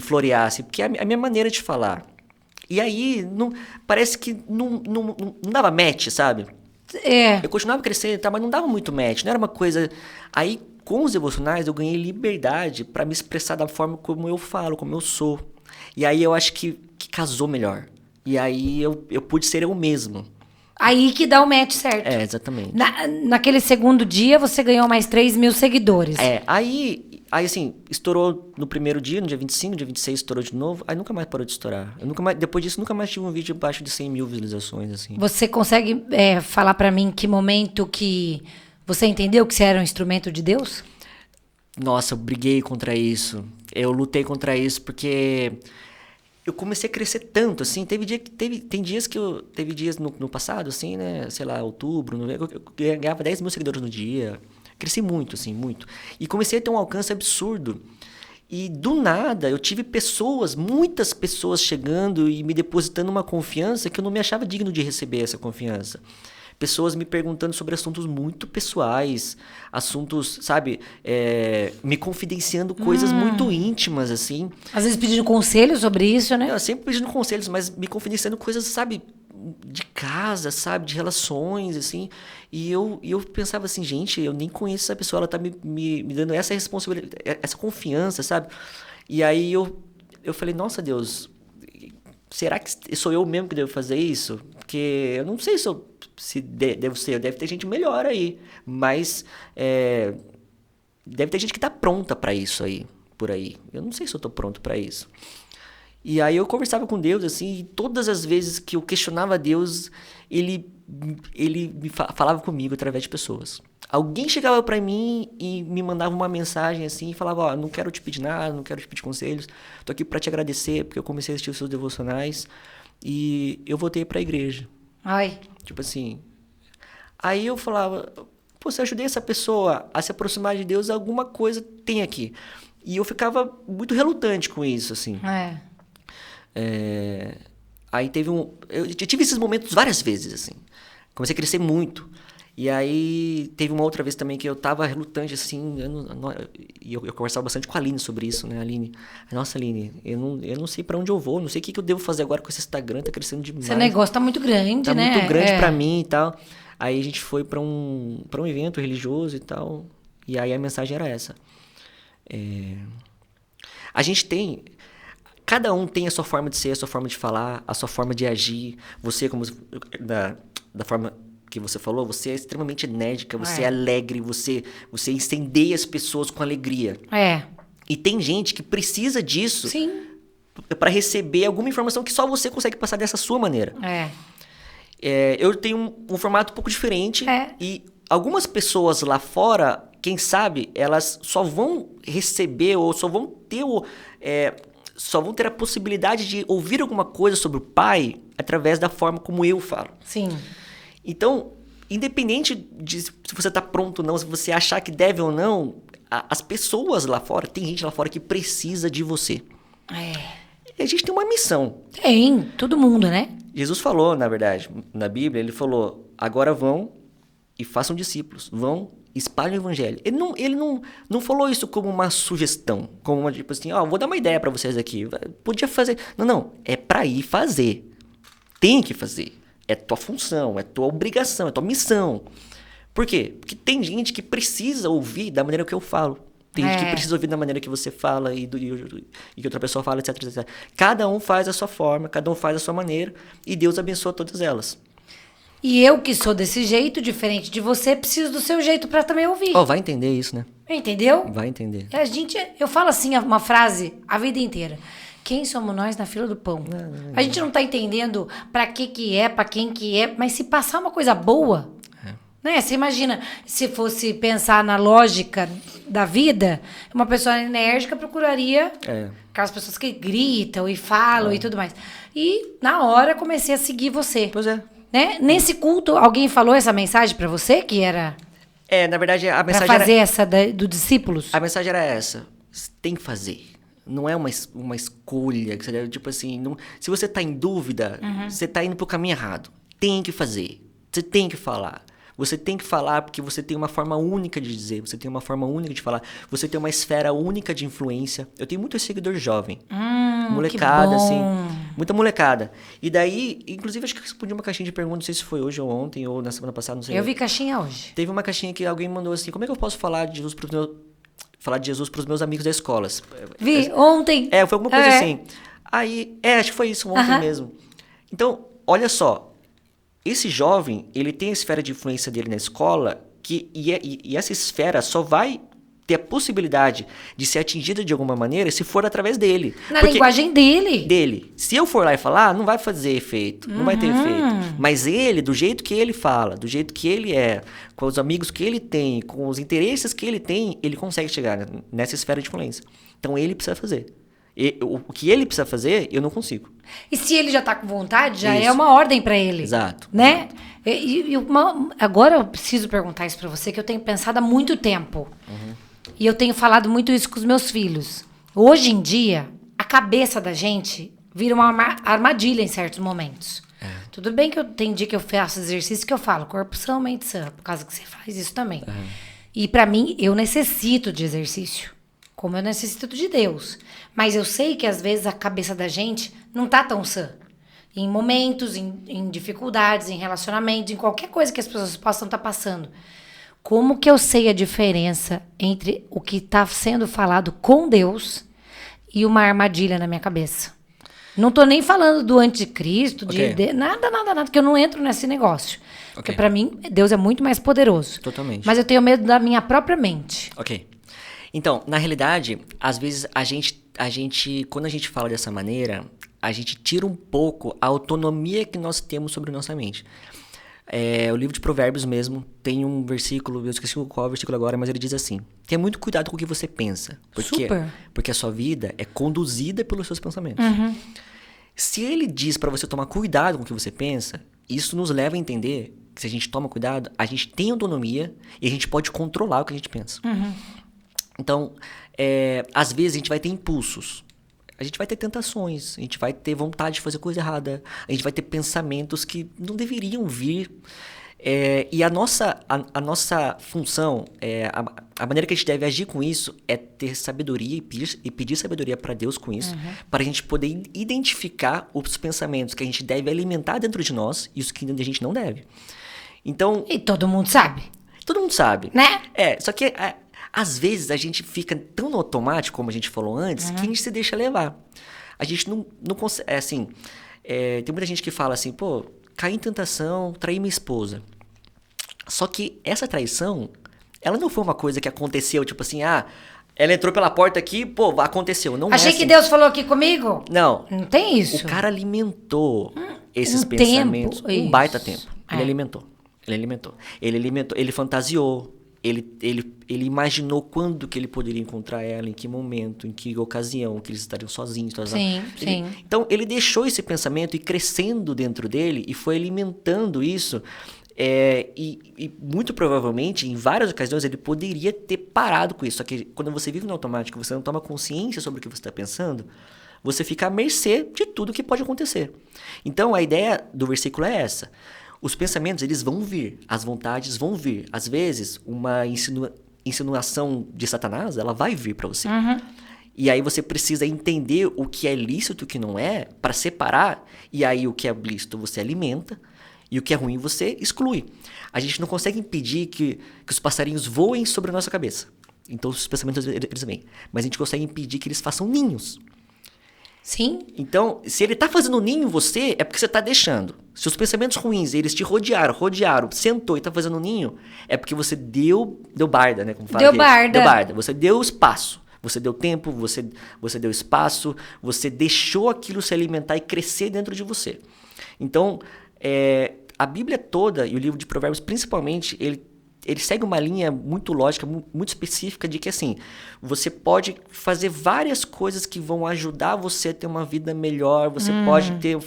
florear, assim, porque é a minha maneira de falar. E aí, parece que não dava match, sabe? Eu continuava crescendo, mas não dava muito match. Não era uma coisa... Aí, com os devocionais, eu ganhei liberdade para me expressar da forma como eu falo, como eu sou. E aí, eu acho que casou melhor. E aí, eu pude ser eu mesmo. Aí que dá o match certo. Exatamente. Naquele segundo dia, você ganhou mais 3.000 seguidores. Aí, assim, estourou no primeiro dia, no dia 25, no dia 26 estourou de novo. Aí nunca mais parou de estourar. Depois disso, nunca mais tive um vídeo abaixo de 100 mil visualizações, assim. Você consegue falar pra mim que momento que você entendeu que você era um instrumento de Deus? Nossa, eu briguei contra isso. Eu lutei contra isso porque... eu comecei a crescer tanto, assim, teve dias no passado, assim, né, sei lá, outubro, eu ganhava 10 mil seguidores no dia, cresci muito, assim, muito, e comecei a ter um alcance absurdo, e do nada eu tive muitas pessoas chegando e me depositando uma confiança que eu não me achava digno de receber essa confiança. Pessoas me perguntando sobre assuntos muito pessoais, assuntos, sabe, me confidenciando coisas muito íntimas, assim. Às vezes pedindo conselho sobre isso, né? Eu sempre pedindo conselhos, mas me confidenciando coisas, sabe, de casa, sabe, de relações, assim. E eu pensava assim, gente, eu nem conheço essa pessoa, ela tá me dando essa responsabilidade, essa confiança, sabe? E aí eu falei, nossa, Deus, será que sou eu mesmo que devo fazer isso? Porque eu não sei se devo ser, deve ter gente melhor aí, mas deve ter gente que tá pronta para isso aí, por aí. Eu não sei se eu tô pronto para isso. E aí eu conversava com Deus, assim, e todas as vezes que eu questionava Deus, ele falava comigo através de pessoas. Alguém chegava para mim e me mandava uma mensagem assim, e falava, não quero te pedir nada, não quero te pedir conselhos, tô aqui para te agradecer, porque eu comecei a assistir os seus devocionais, e eu voltei para a igreja. Ai. Tipo assim, Aí eu falava, pô, se eu ajudei essa pessoa a se aproximar de Deus, alguma coisa tem aqui. E eu ficava muito relutante com isso, assim. Aí teve eu tive esses momentos várias vezes, assim. Comecei a crescer muito. E aí teve uma outra vez também que eu tava relutante, assim. Eu conversava bastante com a Aline sobre isso, né? Aline, nossa, Aline, eu não sei pra onde eu vou, não sei o que eu devo fazer agora com esse Instagram, tá crescendo demais. Esse negócio tá muito grande, né? Tá muito grande pra mim e tal. Aí a gente foi pra um evento religioso e tal. E aí a mensagem era essa. A gente tem... Cada um tem a sua forma de ser, a sua forma de falar, a sua forma de agir. Você, como da forma que você falou, você é extremamente enérgica, você é alegre, você incendeia as pessoas com alegria. E tem gente que precisa disso para receber alguma informação que só você consegue passar dessa sua maneira. Eu tenho um formato um pouco diferente e algumas pessoas lá fora, quem sabe, elas só vão receber ou só vão ter a possibilidade de ouvir alguma coisa sobre o Pai através da forma como eu falo. Sim. Então, independente de se você está pronto ou não, se você achar que deve ou não, as pessoas lá fora, tem gente lá fora que precisa de você. E a gente tem uma missão. Tem, todo mundo, né? Jesus falou, na verdade, na Bíblia, ele falou, agora vão e façam discípulos, vão, espalhem o evangelho. Ele não falou isso como uma sugestão, como uma, tipo assim, vou dar uma ideia para vocês aqui, podia fazer. Não, é para ir fazer. Tem que fazer. É tua função, é tua obrigação, é tua missão. Por quê? Porque tem gente que precisa ouvir da maneira que eu falo. Tem gente que precisa ouvir da maneira que você fala e que outra pessoa fala, etc, etc. Cada um faz a sua forma, cada um faz a sua maneira e Deus abençoa todas elas. E eu que sou desse jeito, diferente de você, preciso do seu jeito pra também ouvir. Vai entender isso, né? Entendeu? Vai entender. Eu falo assim uma frase a vida inteira. Quem somos nós na fila do pão? A gente não tá entendendo pra que é, pra quem que é, mas se passar uma coisa boa, né? Você imagina, se fosse pensar na lógica da vida, uma pessoa enérgica procuraria aquelas pessoas que gritam e falam e tudo mais. E na hora comecei a seguir você. Pois é. Né? Nesse culto, alguém falou essa mensagem pra você, que era... na verdade, a mensagem pra fazer essa do discípulos? A mensagem era essa. Você tem que fazer. Não é uma escolha. Tipo assim, se você tá em dúvida, você tá indo pro caminho errado. Tem que fazer. Você tem que falar. Você tem que falar porque você tem uma forma única de dizer. Você tem uma forma única de falar. Você tem uma esfera única de influência. Eu tenho muito seguidor jovem. Molecada, assim. Muita molecada. E daí, inclusive, acho que eu respondi uma caixinha de perguntas. Não sei se foi hoje ou ontem ou na semana passada, não sei. Eu vi caixinha hoje. Teve uma caixinha que alguém mandou assim, como é que eu posso falar de Jesus pros meus amigos da escola? Vi, ontem. Foi alguma coisa assim. Aí, acho que foi isso, ontem mesmo. Então, olha só. Esse jovem, ele tem a esfera de influência dele na escola, e essa esfera só vai ter a possibilidade de ser atingida de alguma maneira se for através dele. Porque linguagem dele. Se eu for lá e falar, não vai fazer efeito, não vai ter efeito. Mas ele, do jeito que ele fala, do jeito que ele é, com os amigos que ele tem, com os interesses que ele tem, ele consegue chegar nessa esfera de influência. Então ele precisa fazer. O que ele precisa fazer, eu não consigo. E se ele já tá com vontade, já é uma ordem para ele. Exato. Né? Agora eu preciso perguntar isso para você, que eu tenho pensado há muito tempo. E eu tenho falado muito isso com os meus filhos. Hoje em dia, a cabeça da gente vira uma armadilha em certos momentos. Tudo bem que tem dia que eu faço exercício que eu falo, corpo são, mente sã, por causa que você faz isso também. E para mim, eu necessito de exercício. Como eu necessito de Deus. Mas eu sei que às vezes a cabeça da gente não tá tão sã. Em momentos, em dificuldades, em relacionamentos, em qualquer coisa que as pessoas possam estar passando. Como que eu sei a diferença entre o que está sendo falado com Deus e uma armadilha na minha cabeça? Não tô nem falando do anticristo, nada, que eu não entro nesse negócio. Porque para mim, Deus é muito mais poderoso. Totalmente. Mas eu tenho medo da minha própria mente. Ok. Então, na realidade, às vezes a gente, quando a gente fala dessa maneira, a gente tira um pouco a autonomia que nós temos sobre nossa mente. O livro de Provérbios mesmo tem um versículo, eu esqueci qual é o versículo agora, mas ele diz assim: tenha muito cuidado com o que você pensa. Porque a sua vida é conduzida pelos seus pensamentos. Se ele diz para você tomar cuidado com o que você pensa, isso nos leva a entender se a gente toma cuidado, a gente tem autonomia e a gente pode controlar o que a gente pensa. Então, às vezes a gente vai ter impulsos. A gente vai ter tentações, a gente vai ter vontade de fazer coisa errada, a gente vai ter pensamentos que não deveriam vir. E a nossa função, a maneira que a gente deve agir com isso é ter sabedoria e pedir sabedoria para Deus com isso, para a gente poder identificar os pensamentos que a gente deve alimentar dentro de nós e os que a gente não deve. Então, E todo mundo sabe, todo mundo sabe. né? Só que às vezes a gente fica tão no automático, como a gente falou antes, que a gente se deixa levar. A gente não consegue, tem muita gente que fala assim, pô, caí em tentação, traí minha esposa. Só que essa traição, ela não foi uma coisa que aconteceu, tipo assim, ela entrou pela porta aqui, pô, aconteceu. Não Achei é que assim. Deus falou aqui comigo. Não. Não tem isso. O cara alimentou esses um pensamentos. tempo, Um baita isso. tempo. Ele alimentou. Ele fantasiou. Ele imaginou quando que ele poderia encontrar ela, em que momento, em que ocasião, que eles estariam sozinhos. Sim. Então, ele deixou esse pensamento ir crescendo dentro dele e foi alimentando isso. E muito provavelmente, em várias ocasiões, ele poderia ter parado com isso. Só que quando você vive no automático, você não toma consciência sobre o que você está pensando, você fica à mercê de tudo que pode acontecer. Então, a ideia do versículo é essa. Os pensamentos, eles vão vir. As vontades vão vir. Às vezes, uma insinuação de Satanás, ela vai vir para você. E aí você precisa entender o que é lícito e o que não é, para separar. E aí o que é lícito você alimenta e o que é ruim você exclui. A gente não consegue impedir que os passarinhos voem sobre a nossa cabeça. Então os pensamentos eles vêm. Mas a gente consegue impedir que eles façam ninhos. Sim. Então, se ele tá fazendo ninho em você, é porque você tá deixando. Se os pensamentos ruins, eles te rodearam, sentou e tá fazendo ninho, é porque você deu barda, né? Como fala Deu aqui. barda. Deu barda. Você deu espaço. Você deu tempo, você deu espaço, você deixou aquilo se alimentar e crescer dentro de você. Então, a Bíblia toda e o livro de Provérbios, principalmente, ele segue uma linha muito lógica, muito específica de que, assim, você pode fazer várias coisas que vão ajudar você a ter uma vida melhor, você pode ter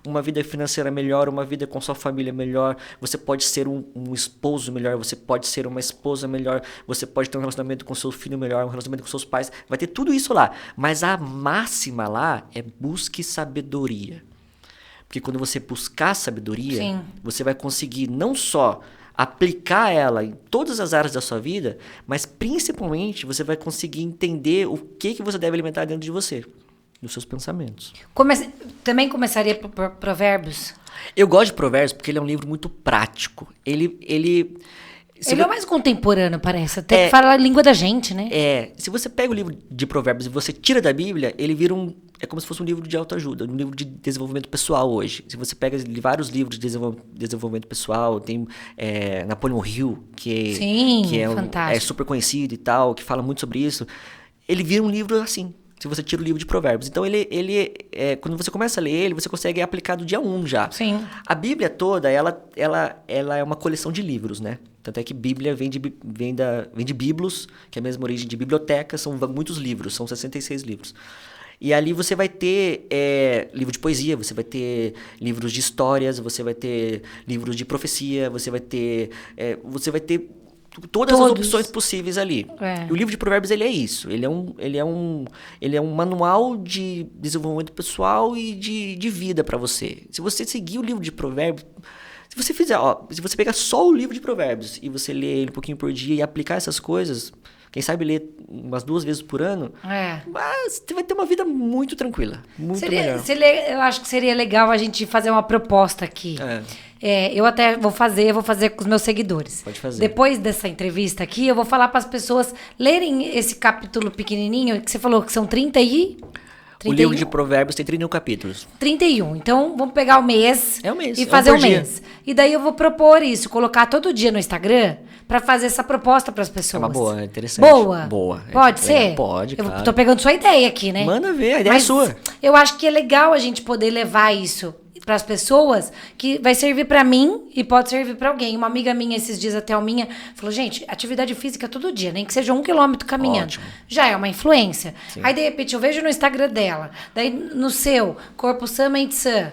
uma vida financeira melhor, uma vida com sua família melhor, você pode ser um esposo melhor, você pode ser uma esposa melhor, você pode ter um relacionamento com seu filho melhor, um relacionamento com seus pais, vai ter tudo isso lá. Mas a máxima lá é busque sabedoria. Porque quando você buscar sabedoria, Sim. você vai conseguir não só aplicar ela em todas as áreas da sua vida, mas principalmente você vai conseguir entender o que você deve alimentar dentro de você, nos seus pensamentos. Também começaria por Provérbios? Eu gosto de Provérbios porque ele é um livro muito prático. Ele é o mais contemporâneo, parece. Até que fala a língua da gente, né? Se você pega o livro de Provérbios e você tira da Bíblia, ele vira é como se fosse um livro de autoajuda, um livro de desenvolvimento pessoal hoje. Se você pega vários livros de desenvolvimento pessoal, tem Napoleon Hill, que é super conhecido e tal, que fala muito sobre isso, ele vira um livro assim, se você tira o livro de Provérbios. Então, quando você começa a ler ele, você consegue aplicar do dia 1 já. Sim. A Bíblia toda, ela é uma coleção de livros, né? Tanto é que Bíblia vem de biblos, que é a mesma origem de biblioteca, são muitos livros, são 66 livros. E ali você vai ter livro de poesia, você vai ter livros de histórias, você vai ter livros de profecia, você vai ter todas as opções possíveis ali. E o livro de Provérbios, ele é isso. Ele é um manual de desenvolvimento pessoal e de vida para você. Se você seguir o livro de Provérbios, se você pegar só o livro de Provérbios e você ler ele um pouquinho por dia e aplicar essas coisas, quem sabe ler umas 2 vezes por ano, mas você vai ter uma vida muito tranquila, muito melhor. Eu acho que seria legal a gente fazer uma proposta aqui. Eu até vou fazer com os meus seguidores. Pode fazer. Depois dessa entrevista aqui, eu vou falar para as pessoas lerem esse capítulo pequenininho, que você falou que são 30 e... 31? O livro de Provérbios tem 31 capítulos. 31. Então, vamos pegar o mês. É o mês. E fazer o mês. E daí eu vou propor isso, colocar todo dia no Instagram para fazer essa proposta para as pessoas. É uma boa, é interessante. Boa? Pode ser? Pode, claro. Eu tô pegando sua ideia aqui, né? Manda ver, a ideia é sua. Eu acho que é legal a gente poder levar isso para as pessoas, que vai servir para mim e pode servir para alguém. Uma amiga minha, esses dias, a Thelminha, falou, gente, atividade física todo dia, nem que seja 1 quilômetro caminhando. Ótimo. Já é uma influência. Sim. Aí, de repente, eu vejo no Instagram dela, daí no seu, Corpo Sã, Mente Sã.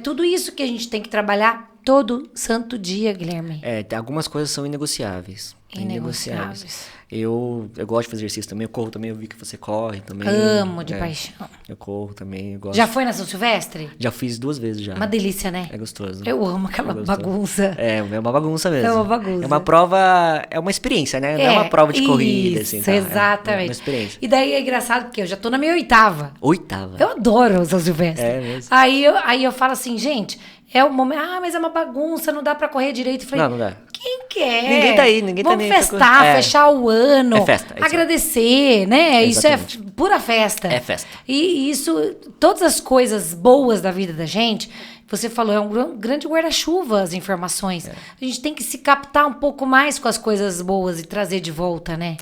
Tudo isso que a gente tem que trabalhar Todo santo dia, Guilherme. Algumas coisas são inegociáveis. Inegociáveis. Eu gosto de fazer exercício também. Eu corro também. Eu vi que você corre também. Amo de paixão. Eu corro também. Eu gosto. Já foi na São Silvestre? Já fiz 2 vezes já. Uma delícia, né? É gostoso. Eu amo aquela bagunça. É uma bagunça mesmo. É uma bagunça. É uma prova, é uma experiência, né? Não é uma prova de corrida, assim. Isso, Tá? exatamente. É uma experiência. E daí é engraçado porque eu já tô na minha 8ª. 8ª? Eu adoro o São Silvestre. É mesmo. Aí eu falo assim, gente, é o momento. Mas é uma bagunça, não dá pra correr direito. Eu falei, Não dá. quem quer? Ninguém tá aí, ninguém tá Vamos nem... festar, fechar o ano. É festa. Agradecer, né? Exatamente. Isso é pura festa. É festa. E isso, todas as coisas boas da vida da gente, você falou, é um grande guarda-chuva as informações. A gente tem que se captar um pouco mais com as coisas boas e trazer de volta, né?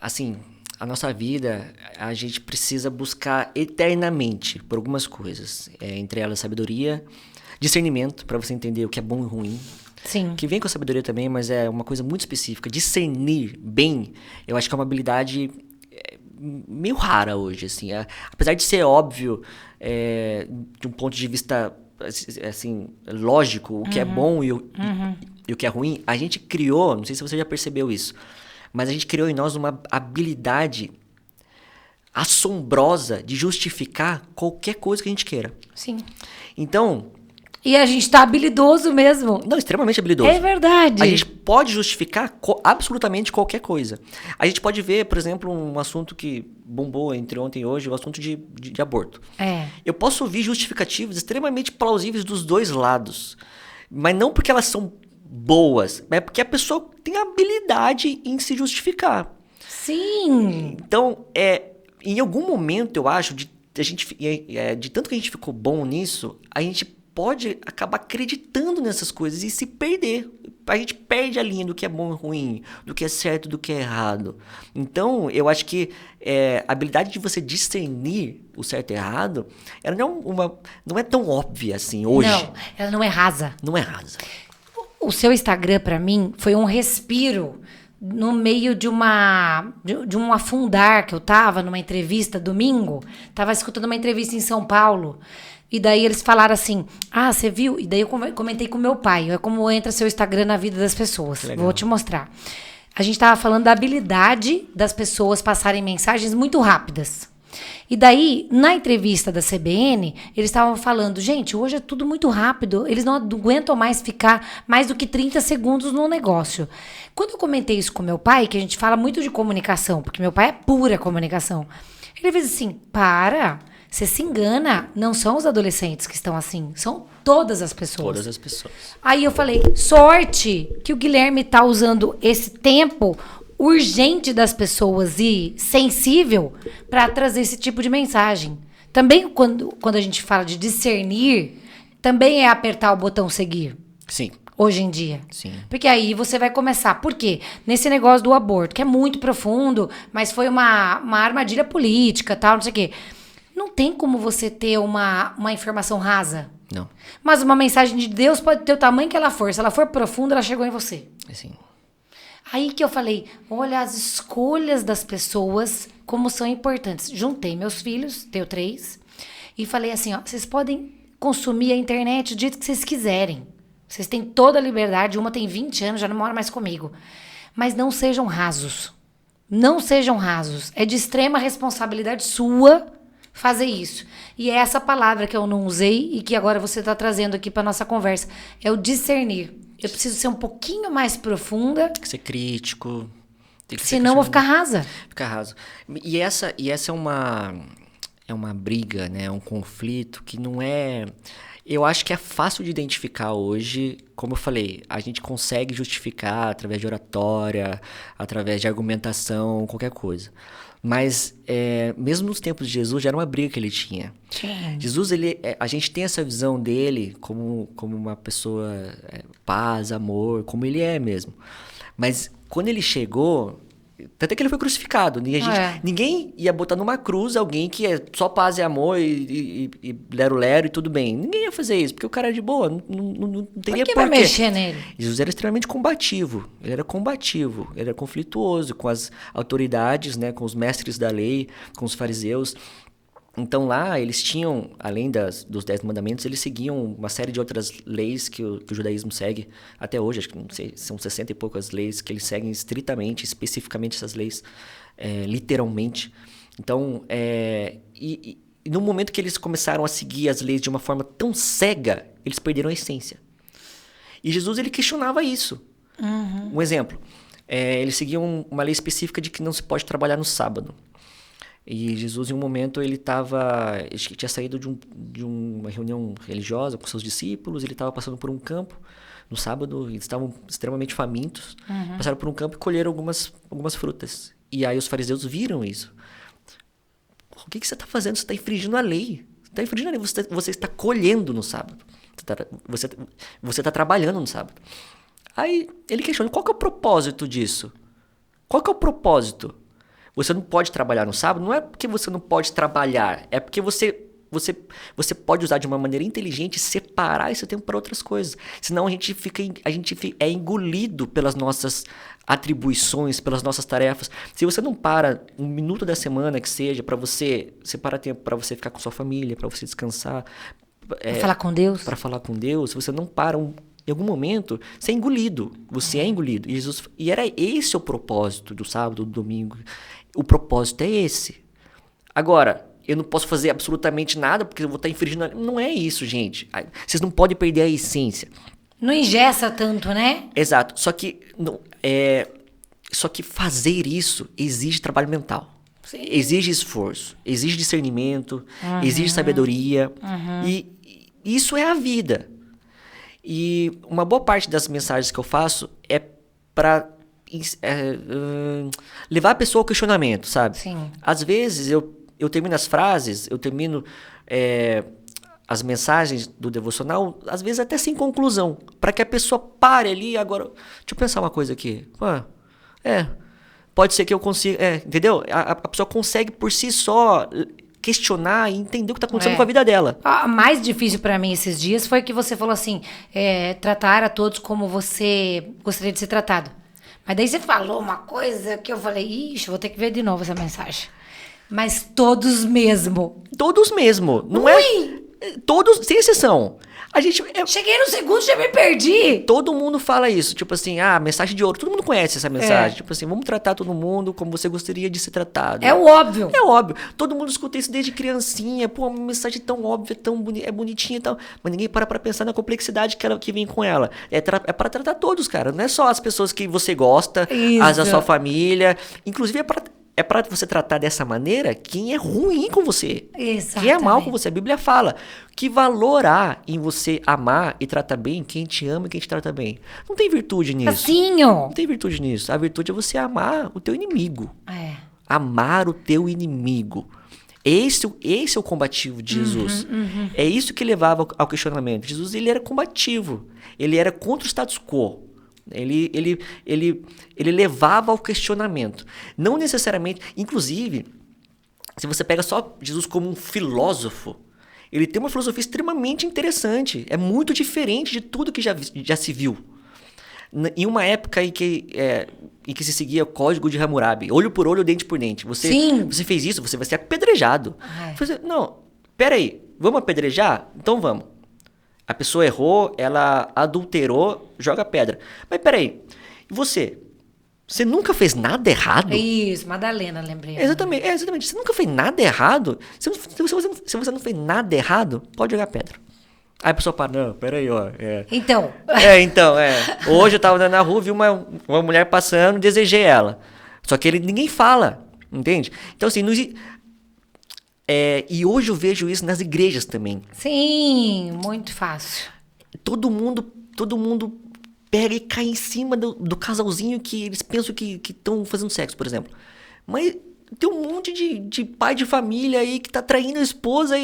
Assim, a nossa vida, a gente precisa buscar eternamente por algumas coisas. Entre elas, sabedoria, discernimento, para você entender o que é bom e ruim. Sim. Que vem com a sabedoria também, mas é uma coisa muito específica. Discernir bem, eu acho que é uma habilidade meio rara hoje, assim. Apesar de ser óbvio, de um ponto de vista, assim, lógico, o que é bom e o que é ruim, a gente criou, não sei se você já percebeu isso, mas a gente criou em nós uma habilidade assombrosa de justificar qualquer coisa que a gente queira. Sim. Então... E a gente tá habilidoso mesmo. Não, extremamente habilidoso. É verdade. A gente pode justificar absolutamente qualquer coisa. A gente pode ver, por exemplo, um assunto que bombou entre ontem e hoje, o assunto de aborto. Eu posso ouvir justificativas extremamente plausíveis dos dois lados. Mas não porque elas são boas, mas é porque a pessoa tem habilidade em se justificar. Sim. Então, em algum momento, eu acho, de tanto que a gente ficou bom nisso, a gente pode acabar acreditando nessas coisas e se perder. A gente perde a linha do que é bom e ruim, do que é certo e do que é errado. Então, eu acho que a habilidade de você discernir o certo e errado, ela não é tão óbvia assim hoje. Não, ela não é rasa. Não é rasa. O seu Instagram, pra mim, foi um respiro no meio de um afundar que eu tava numa entrevista domingo. Tava escutando uma entrevista em São Paulo. E daí eles falaram assim, você viu? E daí eu comentei com meu pai, como entra seu Instagram na vida das pessoas. Vou te mostrar. A gente tava falando da habilidade das pessoas passarem mensagens muito rápidas. E daí, na entrevista da CBN, eles estavam falando, gente, hoje é tudo muito rápido, eles não aguentam mais ficar mais do que 30 segundos no negócio. Quando eu comentei isso com meu pai, que a gente fala muito de comunicação, porque meu pai é pura comunicação, ele fez assim, você se engana, não são os adolescentes que estão assim, são todas as pessoas. Todas as pessoas. Aí eu falei, sorte que o Guilherme tá usando esse tempo urgente das pessoas e sensível para trazer esse tipo de mensagem. Também quando a gente fala de discernir, também é apertar o botão seguir. Sim. Hoje em dia. Sim. Porque aí você vai começar. Por quê? Nesse negócio do aborto, que é muito profundo, mas foi uma armadilha política, tal, não sei o quê. Não tem como você ter uma informação rasa. Não. Mas uma mensagem de Deus pode ter o tamanho que ela for. Se ela for profunda, ela chegou em você. Assim. Aí que eu falei, olha as escolhas das pessoas, como são importantes. Juntei meus filhos, tenho 3, e falei assim, vocês podem consumir a internet do jeito que vocês quiserem. Vocês têm toda a liberdade, uma tem 20 anos, já não mora mais comigo. Mas não sejam rasos. Não sejam rasos. É de extrema responsabilidade sua fazer isso. E é essa palavra que eu não usei e que agora você está trazendo aqui para nossa conversa. É o discernir. Eu preciso ser um pouquinho mais profunda. Tem que ser crítico. Senão eu vou ficar rasa. Ficar raso. E essa é uma briga, né? Um conflito que não é... Eu acho que é fácil de identificar hoje. Como eu falei, a gente consegue justificar através de oratória, através de argumentação, qualquer coisa. Mas mesmo nos tempos de Jesus, já era uma briga que ele tinha. Sim. Jesus, a gente tem essa visão dele como uma pessoa paz, amor, como ele é mesmo. Mas quando ele chegou, tanto é que ele foi crucificado. Ninguém ia botar numa cruz alguém que é só paz e amor e lero-lero e tudo bem. Ninguém ia fazer isso, porque o cara é de boa, não teria por que vai mexer nele? Jesus era extremamente combativo, ele era conflituoso com as autoridades, né, com os mestres da lei, com os fariseus. Então lá eles tinham, além dos 10 mandamentos, eles seguiam uma série de outras leis que o judaísmo segue até hoje. Acho que não sei, são 60 e poucas leis que eles seguem estritamente, especificamente essas leis, literalmente. Então, e no momento que eles começaram a seguir as leis de uma forma tão cega, eles perderam a essência. E Jesus, ele questionava isso. Um exemplo, eles seguiam uma lei específica de que não se pode trabalhar no sábado. E Jesus, em um momento, ele tinha saído de uma reunião religiosa com seus discípulos, ele estava passando por um campo no sábado, eles estavam extremamente famintos, passaram por um campo e colheram algumas frutas. E aí os fariseus viram isso. O que você está fazendo? Você está infringindo a lei. Você está infringindo a lei, você está colhendo no sábado. Você está trabalhando no sábado. Aí ele questiona, qual que é o propósito disso? Qual que é o propósito? Você não pode trabalhar no sábado, não é porque você não pode trabalhar, é porque você pode usar de uma maneira inteligente e separar esse tempo para outras coisas. Senão a gente é engolido pelas nossas atribuições, pelas nossas tarefas. Se você não para um minuto da semana que seja para você separar tempo para você ficar com sua família, para você descansar, Para falar com Deus. Para falar com Deus, se você não para em algum momento, você é engolido. Você é engolido. E era esse o propósito do sábado, do domingo. O propósito é esse. Agora, eu não posso fazer absolutamente nada porque eu vou estar infringindo. Não é isso, gente. Vocês não podem perder a essência. Não engessa tanto, né? Exato. Só que fazer isso exige trabalho mental. Sim. Exige esforço, exige discernimento, exige sabedoria. E isso é a vida. E uma boa parte das mensagens que eu faço é para levar a pessoa ao questionamento, sabe? Sim. Às vezes eu termino as frases, eu termino as mensagens do devocional, às vezes até sem conclusão, para que a pessoa pare ali. Agora, deixa eu pensar uma coisa aqui. Pode ser que eu consiga, entendeu? A pessoa consegue por si só questionar e entender o que está acontecendo com a vida dela. A mais difícil para mim esses dias foi que você falou assim, tratar a todos como você gostaria de ser tratado. Mas daí você falou uma coisa que eu falei, ixi, vou ter que ver de novo essa mensagem. Mas todos mesmo. Todos mesmo. Não todos, sem exceção. A gente... Cheguei no segundo, já me perdi. Todo mundo fala isso. Tipo assim, mensagem de ouro. Todo mundo conhece essa mensagem. Tipo assim, vamos tratar todo mundo como você gostaria de ser tratado. É o óbvio. É óbvio. Todo mundo escuta isso desde criancinha. Pô, uma mensagem tão óbvia, tão bonitinha e tal. Mas ninguém para pensar na complexidade que vem com ela. É para tratar todos, cara. Não é só as pessoas que você gosta, as da sua família. Inclusive, é para você tratar dessa maneira quem é ruim com você. Exatamente. Quem é mal com você. A Bíblia fala que valor há em você amar e tratar bem quem te ama e quem te trata bem. Não tem virtude nisso. Assim, ó. Não tem virtude nisso. A virtude é você amar o teu inimigo. Amar o teu inimigo. Esse é o combativo de Jesus. É isso que levava ao questionamento. Jesus, ele era combativo. Ele era contra o status quo. Ele levava ao questionamento. Não necessariamente... Inclusive, se você pega só Jesus como um filósofo, ele tem uma filosofia extremamente interessante. É muito diferente de tudo que já se viu. Em uma época em que se seguia o código de Hammurabi, olho por olho, dente por dente. Você fez isso, você vai ser apedrejado. Não, peraí, vamos apedrejar? Então vamos. A pessoa errou, ela adulterou, joga pedra. Mas peraí, e você? Você nunca fez nada errado? Isso, Madalena, lembrei. Exatamente. Você nunca fez nada errado? Se você não fez nada errado, pode jogar pedra. Aí a pessoa para, não, peraí, ó. Então. Hoje eu tava andando na rua, vi uma mulher passando, desejei ela. Só que ninguém fala, entende? Então assim, e hoje eu vejo isso nas igrejas também. Sim, muito fácil. Todo mundo pega e cai em cima do casalzinho que eles pensam que estão fazendo sexo, por exemplo. Mas tem um monte de pai de família aí que tá traindo a esposa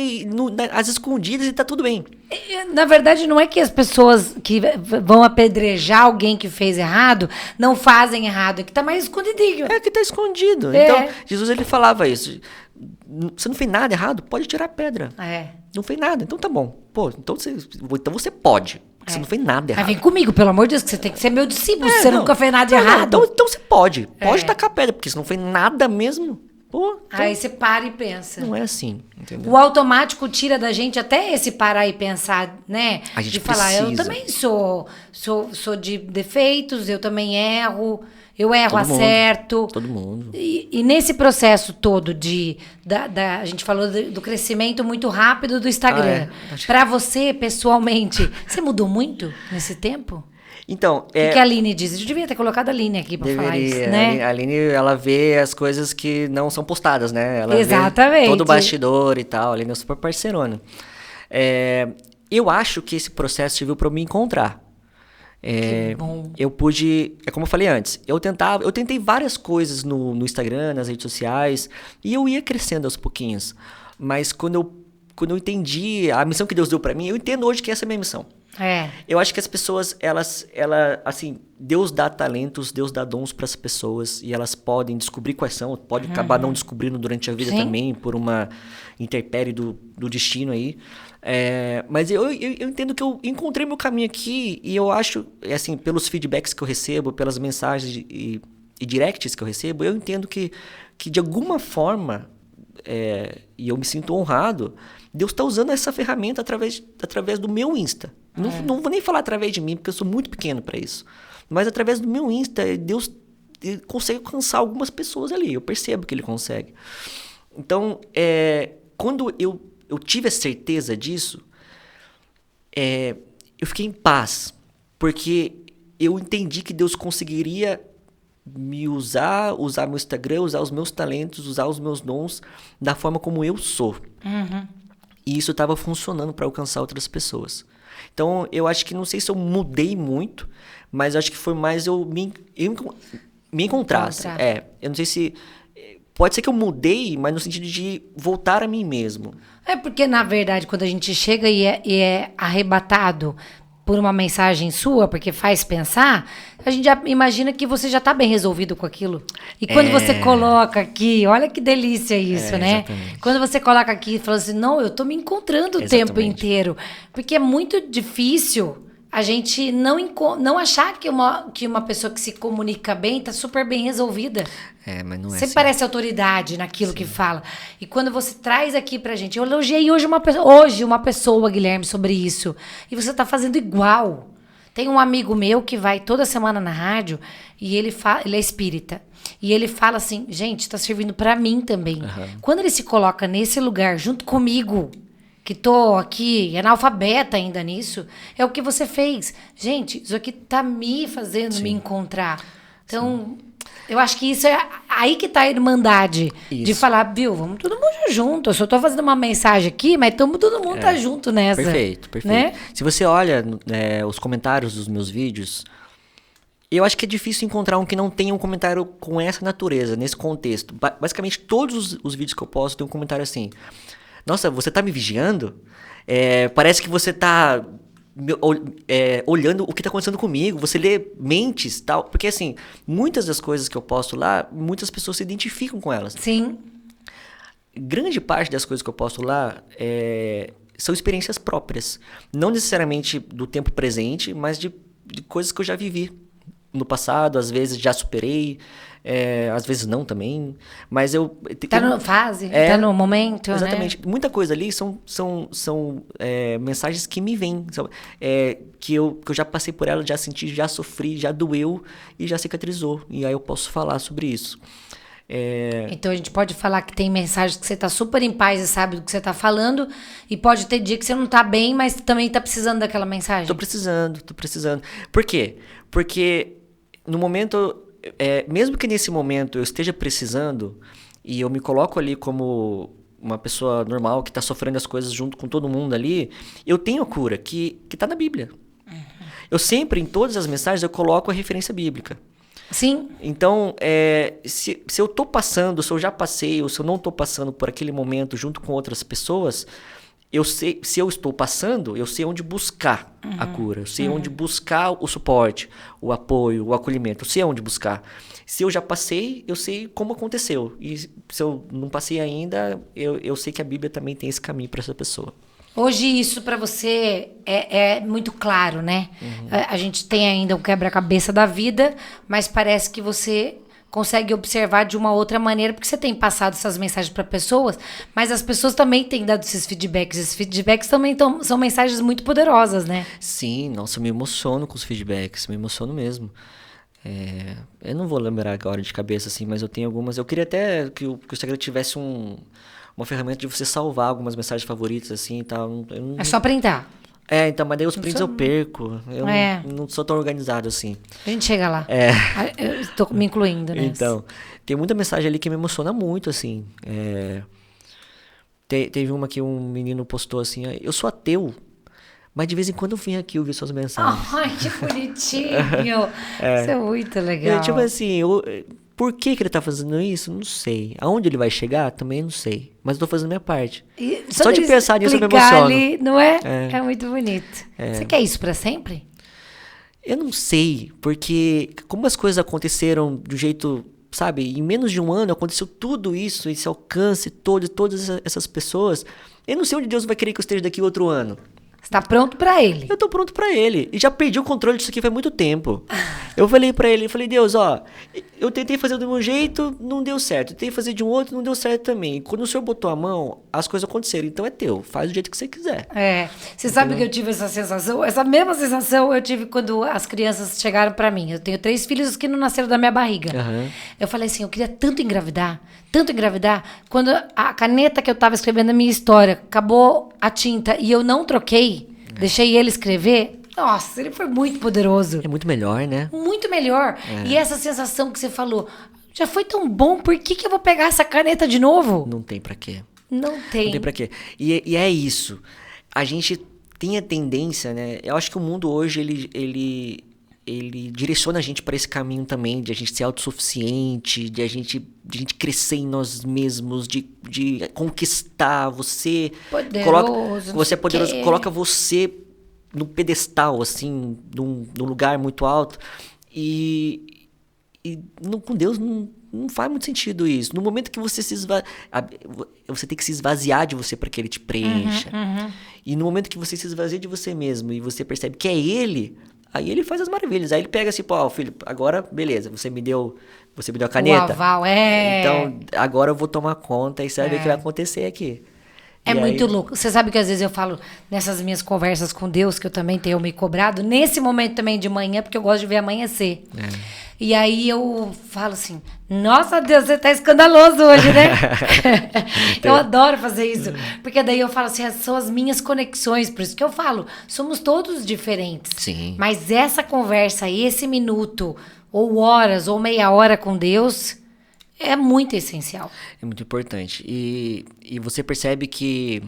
às escondidas e tá tudo bem. Na verdade, não é que as pessoas que vão apedrejar alguém que fez errado não fazem errado, é que tá mais escondidinho. É que tá escondido. Então, Jesus, ele falava isso. Você não fez nada errado? Pode tirar a pedra. Não fez nada, então tá bom. Pô, então você pode. Porque você não fez nada errado. Mas vem comigo, pelo amor de Deus, que você tem que ser meu discípulo. Se você nunca fez nada de errado. Então você pode. Pode tacar a pedra, porque você não fez nada mesmo. Pô, então, Aí você para e pensa. não é assim, entendeu? O automático tira da gente até esse parar e pensar, né? A gente de falar, eu precisa. também sou de defeitos, eu também erro, eu erro, Todo mundo. acerto. Todo mundo. E nesse processo todo a gente falou do crescimento muito rápido do Instagram. Pra você, pessoalmente, você mudou muito nesse tempo? Então, O que a Aline diz? Eu devia ter colocado a Aline aqui pra falar isso, né? A Aline, ela vê as coisas que não são postadas, né? Ela Exatamente. vê todo o bastidor e tal. A Aline é super parceirona. Eu acho que esse processo serviu para eu me encontrar. Que bom. Eu pude, como eu falei antes, eu tentei várias coisas no Instagram, nas redes sociais, e eu ia crescendo aos pouquinhos. Mas quando eu entendi a missão que Deus deu para mim, eu entendo hoje que essa é a minha missão. Eu acho que as pessoas, assim, Deus dá talentos, Deus dá dons para as pessoas e elas podem descobrir quais são, pode acabar não descobrindo durante a vida também, por uma intempérie do destino aí. Mas eu entendo que eu encontrei meu caminho aqui e eu acho, assim, pelos feedbacks que eu recebo, pelas mensagens e directs que eu recebo, eu entendo que de alguma forma, e eu me sinto honrado, Deus está usando essa ferramenta através do meu Insta. Não vou nem falar através de mim, porque eu sou muito pequeno para isso. Mas através do meu Insta, Deus consegue alcançar algumas pessoas ali. Eu percebo que Ele consegue. Então, quando eu tive a certeza disso, eu fiquei em paz. Porque eu entendi que Deus conseguiria me usar meu Instagram, usar os meus talentos, usar os meus dons da forma como eu sou. E isso estava funcionando para alcançar outras pessoas. Então, eu acho que, não sei se eu mudei muito, mas acho que foi mais eu me encontrar. Eu não sei se... Pode ser que eu mudei, mas no sentido de voltar a mim mesmo. Porque, na verdade, quando a gente chega e é arrebatado por uma mensagem sua, porque faz pensar, a gente já imagina que você já está bem resolvido com aquilo. E quando você coloca aqui, olha que delícia isso, né? Exatamente. Quando você coloca aqui e fala assim, não, eu estou me encontrando o tempo inteiro. Porque é muito difícil a gente não achar que uma pessoa que se comunica bem está super bem resolvida. Mas não é Você assim. parece autoridade naquilo que fala. E quando você traz aqui pra gente... Eu elogiei hoje uma pessoa, Guilherme, sobre isso. E você tá fazendo igual. Tem um amigo meu que vai toda semana na rádio e ele é espírita. E ele fala assim, gente, tá servindo pra mim também. Quando ele se coloca nesse lugar junto comigo, que tô aqui analfabeta ainda nisso, é o que você fez. Gente, isso aqui tá me fazendo me encontrar. Então... Eu acho que isso é aí que tá a irmandade. De falar, viu, vamos todo mundo junto. Eu só tô fazendo uma mensagem aqui, mas todo mundo tá junto nessa. Perfeito. Né? Se você olha os comentários dos meus vídeos, eu acho que é difícil encontrar um que não tenha um comentário com essa natureza, nesse contexto. Basicamente, todos os vídeos que eu posto tem um comentário assim. Nossa, você tá me vigiando? Parece que você tá... olhando o que está acontecendo comigo, você lê mentes tal, porque assim, muitas das coisas que eu posto lá, muitas pessoas se identificam com elas. Sim. Grande parte das coisas que eu posto lá são experiências próprias, não necessariamente do tempo presente, mas de coisas que eu já vivi no passado, às vezes já superei, às vezes não também, mas eu... Tá na fase, tá no momento, exatamente. Né? Muita coisa ali são mensagens que me vêm, que eu já passei por ela, já senti, já sofri, já doeu e já cicatrizou, e aí eu posso falar sobre isso. Então a gente pode falar que tem mensagens que você tá super em paz e sabe do que você tá falando, e pode ter dia que você não tá bem, mas também tá precisando daquela mensagem. Tô precisando. Por quê? Porque no momento, mesmo que nesse momento eu esteja precisando, e eu me coloco ali como uma pessoa normal que tá sofrendo as coisas junto com todo mundo ali, eu tenho a cura que tá na Bíblia. Eu sempre, em todas as mensagens, eu coloco a referência bíblica. Sim. Então, se eu tô passando, se eu já passei, ou se eu não tô passando por aquele momento junto com outras pessoas, eu sei, se eu estou passando, eu sei onde buscar a cura, eu sei onde buscar o suporte, o apoio, o acolhimento, eu sei onde buscar. Se eu já passei, eu sei como aconteceu. E se eu não passei ainda, eu sei que a Bíblia também tem esse caminho para essa pessoa. Hoje isso para você é muito claro, né? A gente tem ainda um quebra-cabeça da vida, mas parece que você consegue observar de uma outra maneira, porque você tem passado essas mensagens para pessoas, mas as pessoas também têm dado esses feedbacks. Esses feedbacks também são mensagens muito poderosas, né? Sim, nossa, eu me emociono com os feedbacks, me emociono mesmo. Eu não vou lembrar agora de cabeça, assim, mas eu tenho algumas. Eu queria até que o Instagram tivesse uma ferramenta de você salvar algumas mensagens favoritas, assim, e tal. É só printar. Então, mas daí os prints eu perco. Eu não sou tão organizado assim. A gente chega lá. Eu estou me incluindo, né? Então, tem muita mensagem ali que me emociona muito, assim. Teve uma que um menino postou assim, eu sou ateu, mas de vez em quando eu vim aqui ouvir suas mensagens. Ai, que bonitinho. Isso é muito legal. Tipo assim, por que ele tá fazendo isso? Não sei. Aonde ele vai chegar? Também não sei. Mas eu tô fazendo a minha parte. Só de pensar nisso eu me emociono. Ali, não é? É muito bonito. Você quer isso pra sempre? Eu não sei, porque como as coisas aconteceram de um jeito, sabe, em menos de um ano aconteceu tudo isso, esse alcance todo, todas essas pessoas. Eu não sei onde Deus vai querer que eu esteja daqui outro ano. Você tá pronto pra ele? Eu tô pronto pra ele. E já perdi o controle disso aqui faz muito tempo. Eu falei pra ele, Deus, eu tentei fazer do meu jeito, não deu certo. Eu tentei fazer de um outro, não deu certo também. Quando o senhor botou a mão, as coisas aconteceram. Então é teu, faz do jeito que você quiser. Você sabe que eu tive essa sensação? Essa mesma sensação eu tive quando as crianças chegaram pra mim. Eu tenho 3 filhos que não nasceram da minha barriga. Eu falei assim, eu queria tanto engravidar. Quando a caneta que eu tava escrevendo a minha história, acabou a tinta e eu não troquei, deixei ele escrever, nossa, ele foi muito poderoso. É muito melhor, né? Muito melhor. E essa sensação que você falou, já foi tão bom, por que eu vou pegar essa caneta de novo? Não tem pra quê. Não tem. Não tem pra quê. E é isso. A gente tem a tendência, né? Eu acho que o mundo hoje, ele direciona a gente para esse caminho também, de a gente ser autossuficiente, de a gente crescer em nós mesmos, de conquistar. Você é poderoso, coloca você no pedestal, assim, num lugar muito alto. Com Deus não faz muito sentido isso. No momento que você você tem que se esvaziar de você para que ele te preencha. E no momento que você se esvazia de você mesmo e você percebe que é ele, aí ele faz as maravilhas. Aí ele pega assim, filho, agora, beleza, você me deu a caneta. O aval, Então, agora eu vou tomar conta e sabe o que vai acontecer aqui. É muito louco. Você sabe que às vezes eu falo nessas minhas conversas com Deus, que eu também tenho me cobrado, nesse momento também de manhã, porque eu gosto de ver amanhecer. E aí eu falo assim, nossa Deus, você tá escandaloso hoje, né? Eu adoro fazer isso. Porque daí eu falo assim, são as minhas conexões. Por isso que eu falo, somos todos diferentes. Sim. Mas essa conversa, esse minuto, ou horas, ou meia hora com Deus, é muito essencial. É muito importante. E você percebe que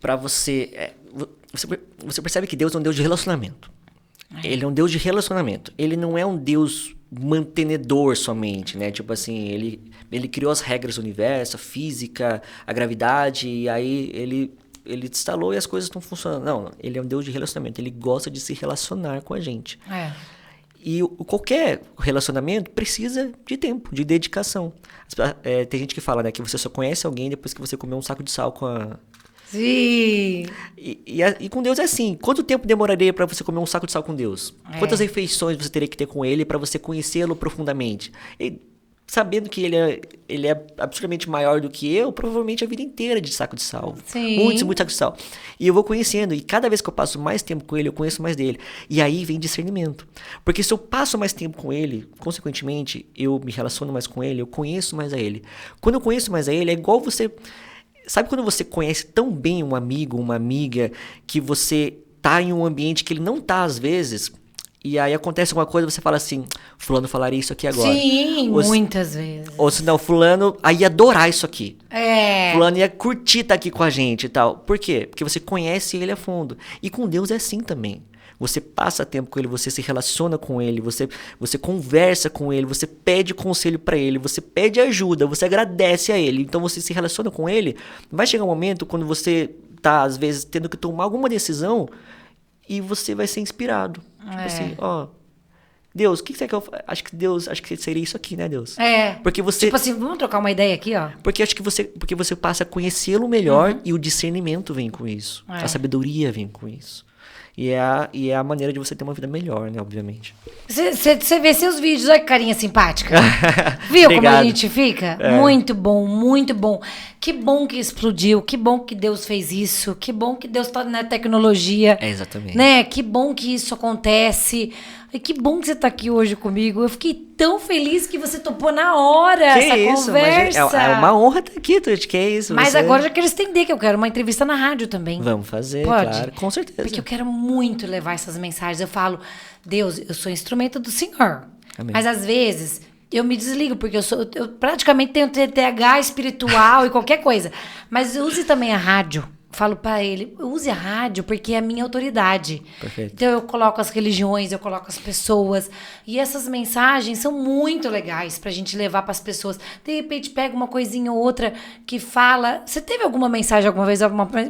para você percebe que Deus é um Deus de relacionamento. Ele é um Deus de relacionamento. Ele não é um Deus mantenedor somente, né? Tipo assim, ele criou as regras do universo, a física, a gravidade, e aí ele instalou e as coisas estão funcionando. Não, ele é um Deus de relacionamento. Ele gosta de se relacionar com a gente. E qualquer relacionamento precisa de tempo, de dedicação. Tem gente que fala, né, que você só conhece alguém depois que você comeu um saco de sal com a... Sim. E com Deus é assim. Quanto tempo demoraria para você comer um saco de sal com Deus? Quantas refeições você teria que ter com ele para você conhecê-lo profundamente? E, sabendo que ele é absurdamente maior do que eu, provavelmente a vida inteira de saco de sal. Sim. Muito saco de sal. E eu vou conhecendo. E cada vez que eu passo mais tempo com ele, eu conheço mais dele. E aí vem discernimento. Porque se eu passo mais tempo com ele, consequentemente, eu me relaciono mais com ele, eu conheço mais a ele. Quando eu conheço mais a ele, é igual você... Sabe quando você conhece tão bem um amigo, uma amiga, que você tá em um ambiente que ele não tá às vezes, e aí acontece alguma coisa, você fala assim, fulano falaria isso aqui agora. Sim, muitas vezes. Ou se não, fulano ia adorar isso aqui. É. Fulano ia curtir estar aqui com a gente e tal. Por quê? Porque você conhece ele a fundo. E com Deus é assim também. Você passa tempo com ele, você se relaciona com ele, você conversa com ele, você pede conselho para ele, você pede ajuda, você agradece a ele. Então você se relaciona com ele. Vai chegar um momento quando você tá, às vezes, tendo que tomar alguma decisão e você vai ser inspirado. Tipo assim, Deus, o que você quer que eu faça? Acho que seria isso aqui, né, Deus? Porque você... Tipo assim, vamos trocar uma ideia aqui, ó. Porque acho que você passa a conhecê-lo melhor e o discernimento vem com isso. A sabedoria vem com isso. E é a maneira de você ter uma vida melhor, né? Obviamente. Você vê seus vídeos, olha que carinha simpática. Viu como a gente fica? Muito bom, muito bom. Que bom que explodiu, que bom que Deus fez isso, que bom que Deus tá na tecnologia. Exatamente. Né? Que bom que isso acontece. E que bom que você tá aqui hoje comigo. Eu fiquei tão feliz que você topou na hora essa conversa. É uma honra estar aqui, Tuti, que é isso. Mas agora eu já quero estender, que eu quero uma entrevista na rádio também. Vamos fazer, Pode? claro, com certeza. Porque eu quero muito levar essas mensagens. Eu falo, Deus, eu sou instrumento do Senhor. Amém. Mas às vezes eu me desligo, porque eu praticamente tenho TDAH espiritual e qualquer coisa. Mas use também a rádio. Falo pra ele, use a rádio porque é a minha autoridade. Perfeito. Então eu coloco as religiões, eu coloco as pessoas. E essas mensagens são muito legais pra gente levar pras pessoas. De repente pega uma coisinha ou outra que fala... Você teve alguma mensagem alguma vez?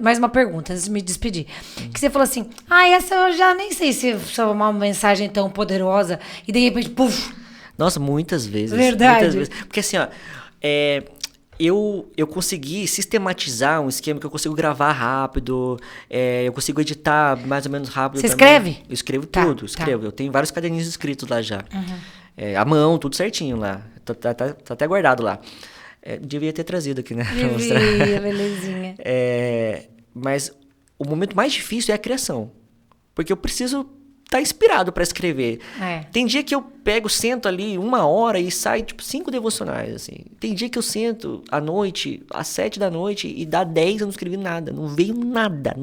Mais uma pergunta, antes de me despedir. Que você falou assim, essa eu já nem sei se é uma mensagem tão poderosa. E de repente, puf! Nossa, muitas vezes. Verdade. Muitas vezes. Porque assim, ó... Eu consegui sistematizar um esquema que eu consigo gravar rápido, eu consigo editar mais ou menos rápido. Você também. escreve? Eu escrevo Tá, tudo, escrevo. tá. Eu tenho vários caderninhos escritos lá já. À mão, tudo certinho lá. Tá até guardado lá. Devia ter trazido aqui, né? Pra mostrar. Belezinha. Mas o momento mais difícil é a criação. Porque eu preciso estar inspirado para escrever. Tem dia que eu sento ali 1 hora e sai, 5 devocionais, assim. Tem dia que eu sento à noite, às 7 da noite, e dá 10 eu não escrevi nada. Não veio nada.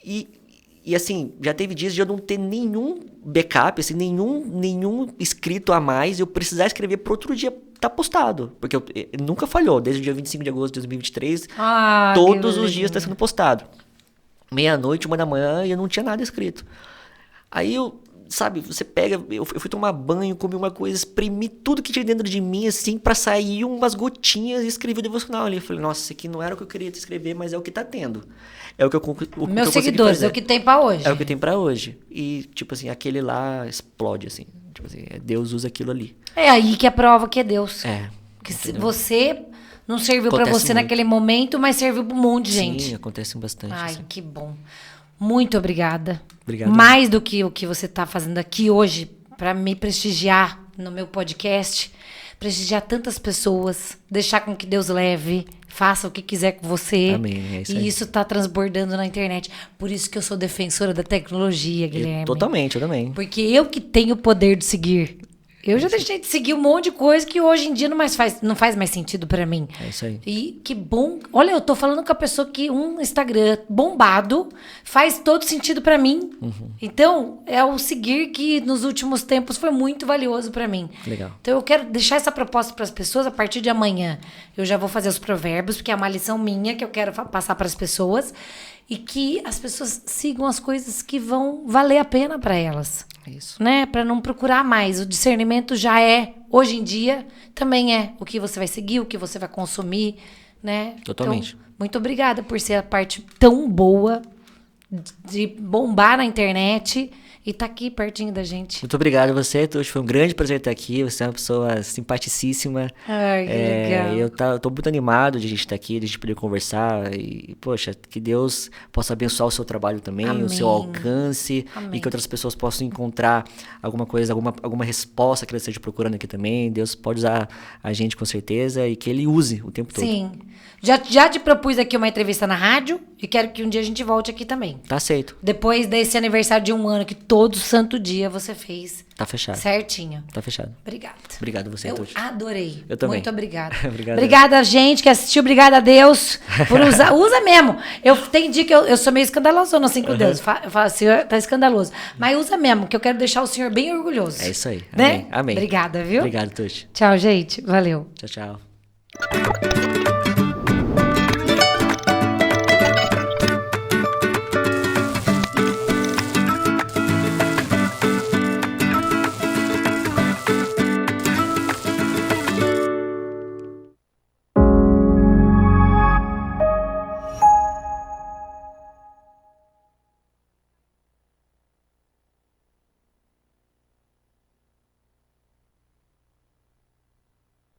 E assim, já teve dias de eu não ter nenhum backup, assim, nenhum escrito a mais, eu precisar escrever pro outro dia tá postado. Porque nunca falhou, desde o dia 25 de agosto de 2023, todos os dias tá sendo postado. 12:00, 1h, e eu não tinha nada escrito. Aí você pega, eu fui tomar banho, comi uma coisa, espremi tudo que tinha dentro de mim, assim, pra sair umas gotinhas e escrevi o devocional ali. Eu falei, nossa, isso aqui não era o que eu queria escrever, mas é o que tá tendo. É o que eu Meus seguidores, é o que tem pra hoje. É o que tem pra hoje. E, aquele lá explode, assim. Deus usa aquilo ali. É aí que é a prova que é Deus. Que entendeu? Você não serviu pra você naquele momento, mas serviu pra um monte de gente. Sim, acontece bastante. Ai, assim. que bom. Muito obrigada. Obrigado. Mais do que o que você tá fazendo aqui hoje pra me prestigiar no meu podcast, prestigiar tantas pessoas, deixar com que Deus leve, faça o que quiser com você. Amém, é isso aí. E isso tá transbordando na internet. Por isso que eu sou defensora da tecnologia, Guilherme. Totalmente, eu também. Porque eu que tenho o poder de seguir. Eu já deixei de seguir um monte de coisa que hoje em dia não faz mais sentido pra mim. É isso aí. E que bom. Olha, eu tô falando com a pessoa que um Instagram bombado faz todo sentido pra mim. Então, é o seguir que nos últimos tempos foi muito valioso pra mim. Legal. Então, eu quero deixar essa proposta pras pessoas a partir de amanhã. Eu já vou fazer os provérbios, porque é uma lição minha que eu quero passar pras pessoas. E que as pessoas sigam as coisas que vão valer a pena pra elas. É isso. Né? Para não procurar mais. O discernimento já hoje em dia, também é o que você vai seguir, o que você vai consumir, né? Totalmente. Então, muito obrigada por ser a parte tão boa de bombar na internet e tá aqui pertinho da gente. Muito obrigado a você, Tuxo. Foi um grande prazer estar aqui. Você é uma pessoa simpaticíssima. Ai, que legal. Eu tô muito animado de a gente estar aqui, de a gente poder conversar. E, poxa, que Deus possa abençoar o seu trabalho também, Amém. o seu alcance. Amém. E que outras pessoas possam encontrar alguma coisa, alguma resposta que eles estejam procurando aqui também. Deus pode usar a gente com certeza e que Ele use o tempo todo. Sim. Já te propus aqui uma entrevista na rádio e quero que um dia a gente volte aqui também. Tá aceito. Depois desse aniversário de 1 ano que todo santo dia você fez. Tá fechado. Certinho. Tá fechado. Obrigada. Obrigado a você, Eu Tuxo. adorei. Eu também. Muito obrigada. Obrigado. Obrigada, gente, que assistiu. Obrigada a Deus por usar. Usa mesmo. Tem dia que eu sou meio escandalosona assim com Deus. Eu falo, Senhor, tá escandaloso. Mas usa mesmo, que eu quero deixar o Senhor bem orgulhoso. É isso aí. Né? Amém. Amém. Obrigada, viu? Obrigado, Tuxo. Tchau, gente. Valeu. Tchau, tchau.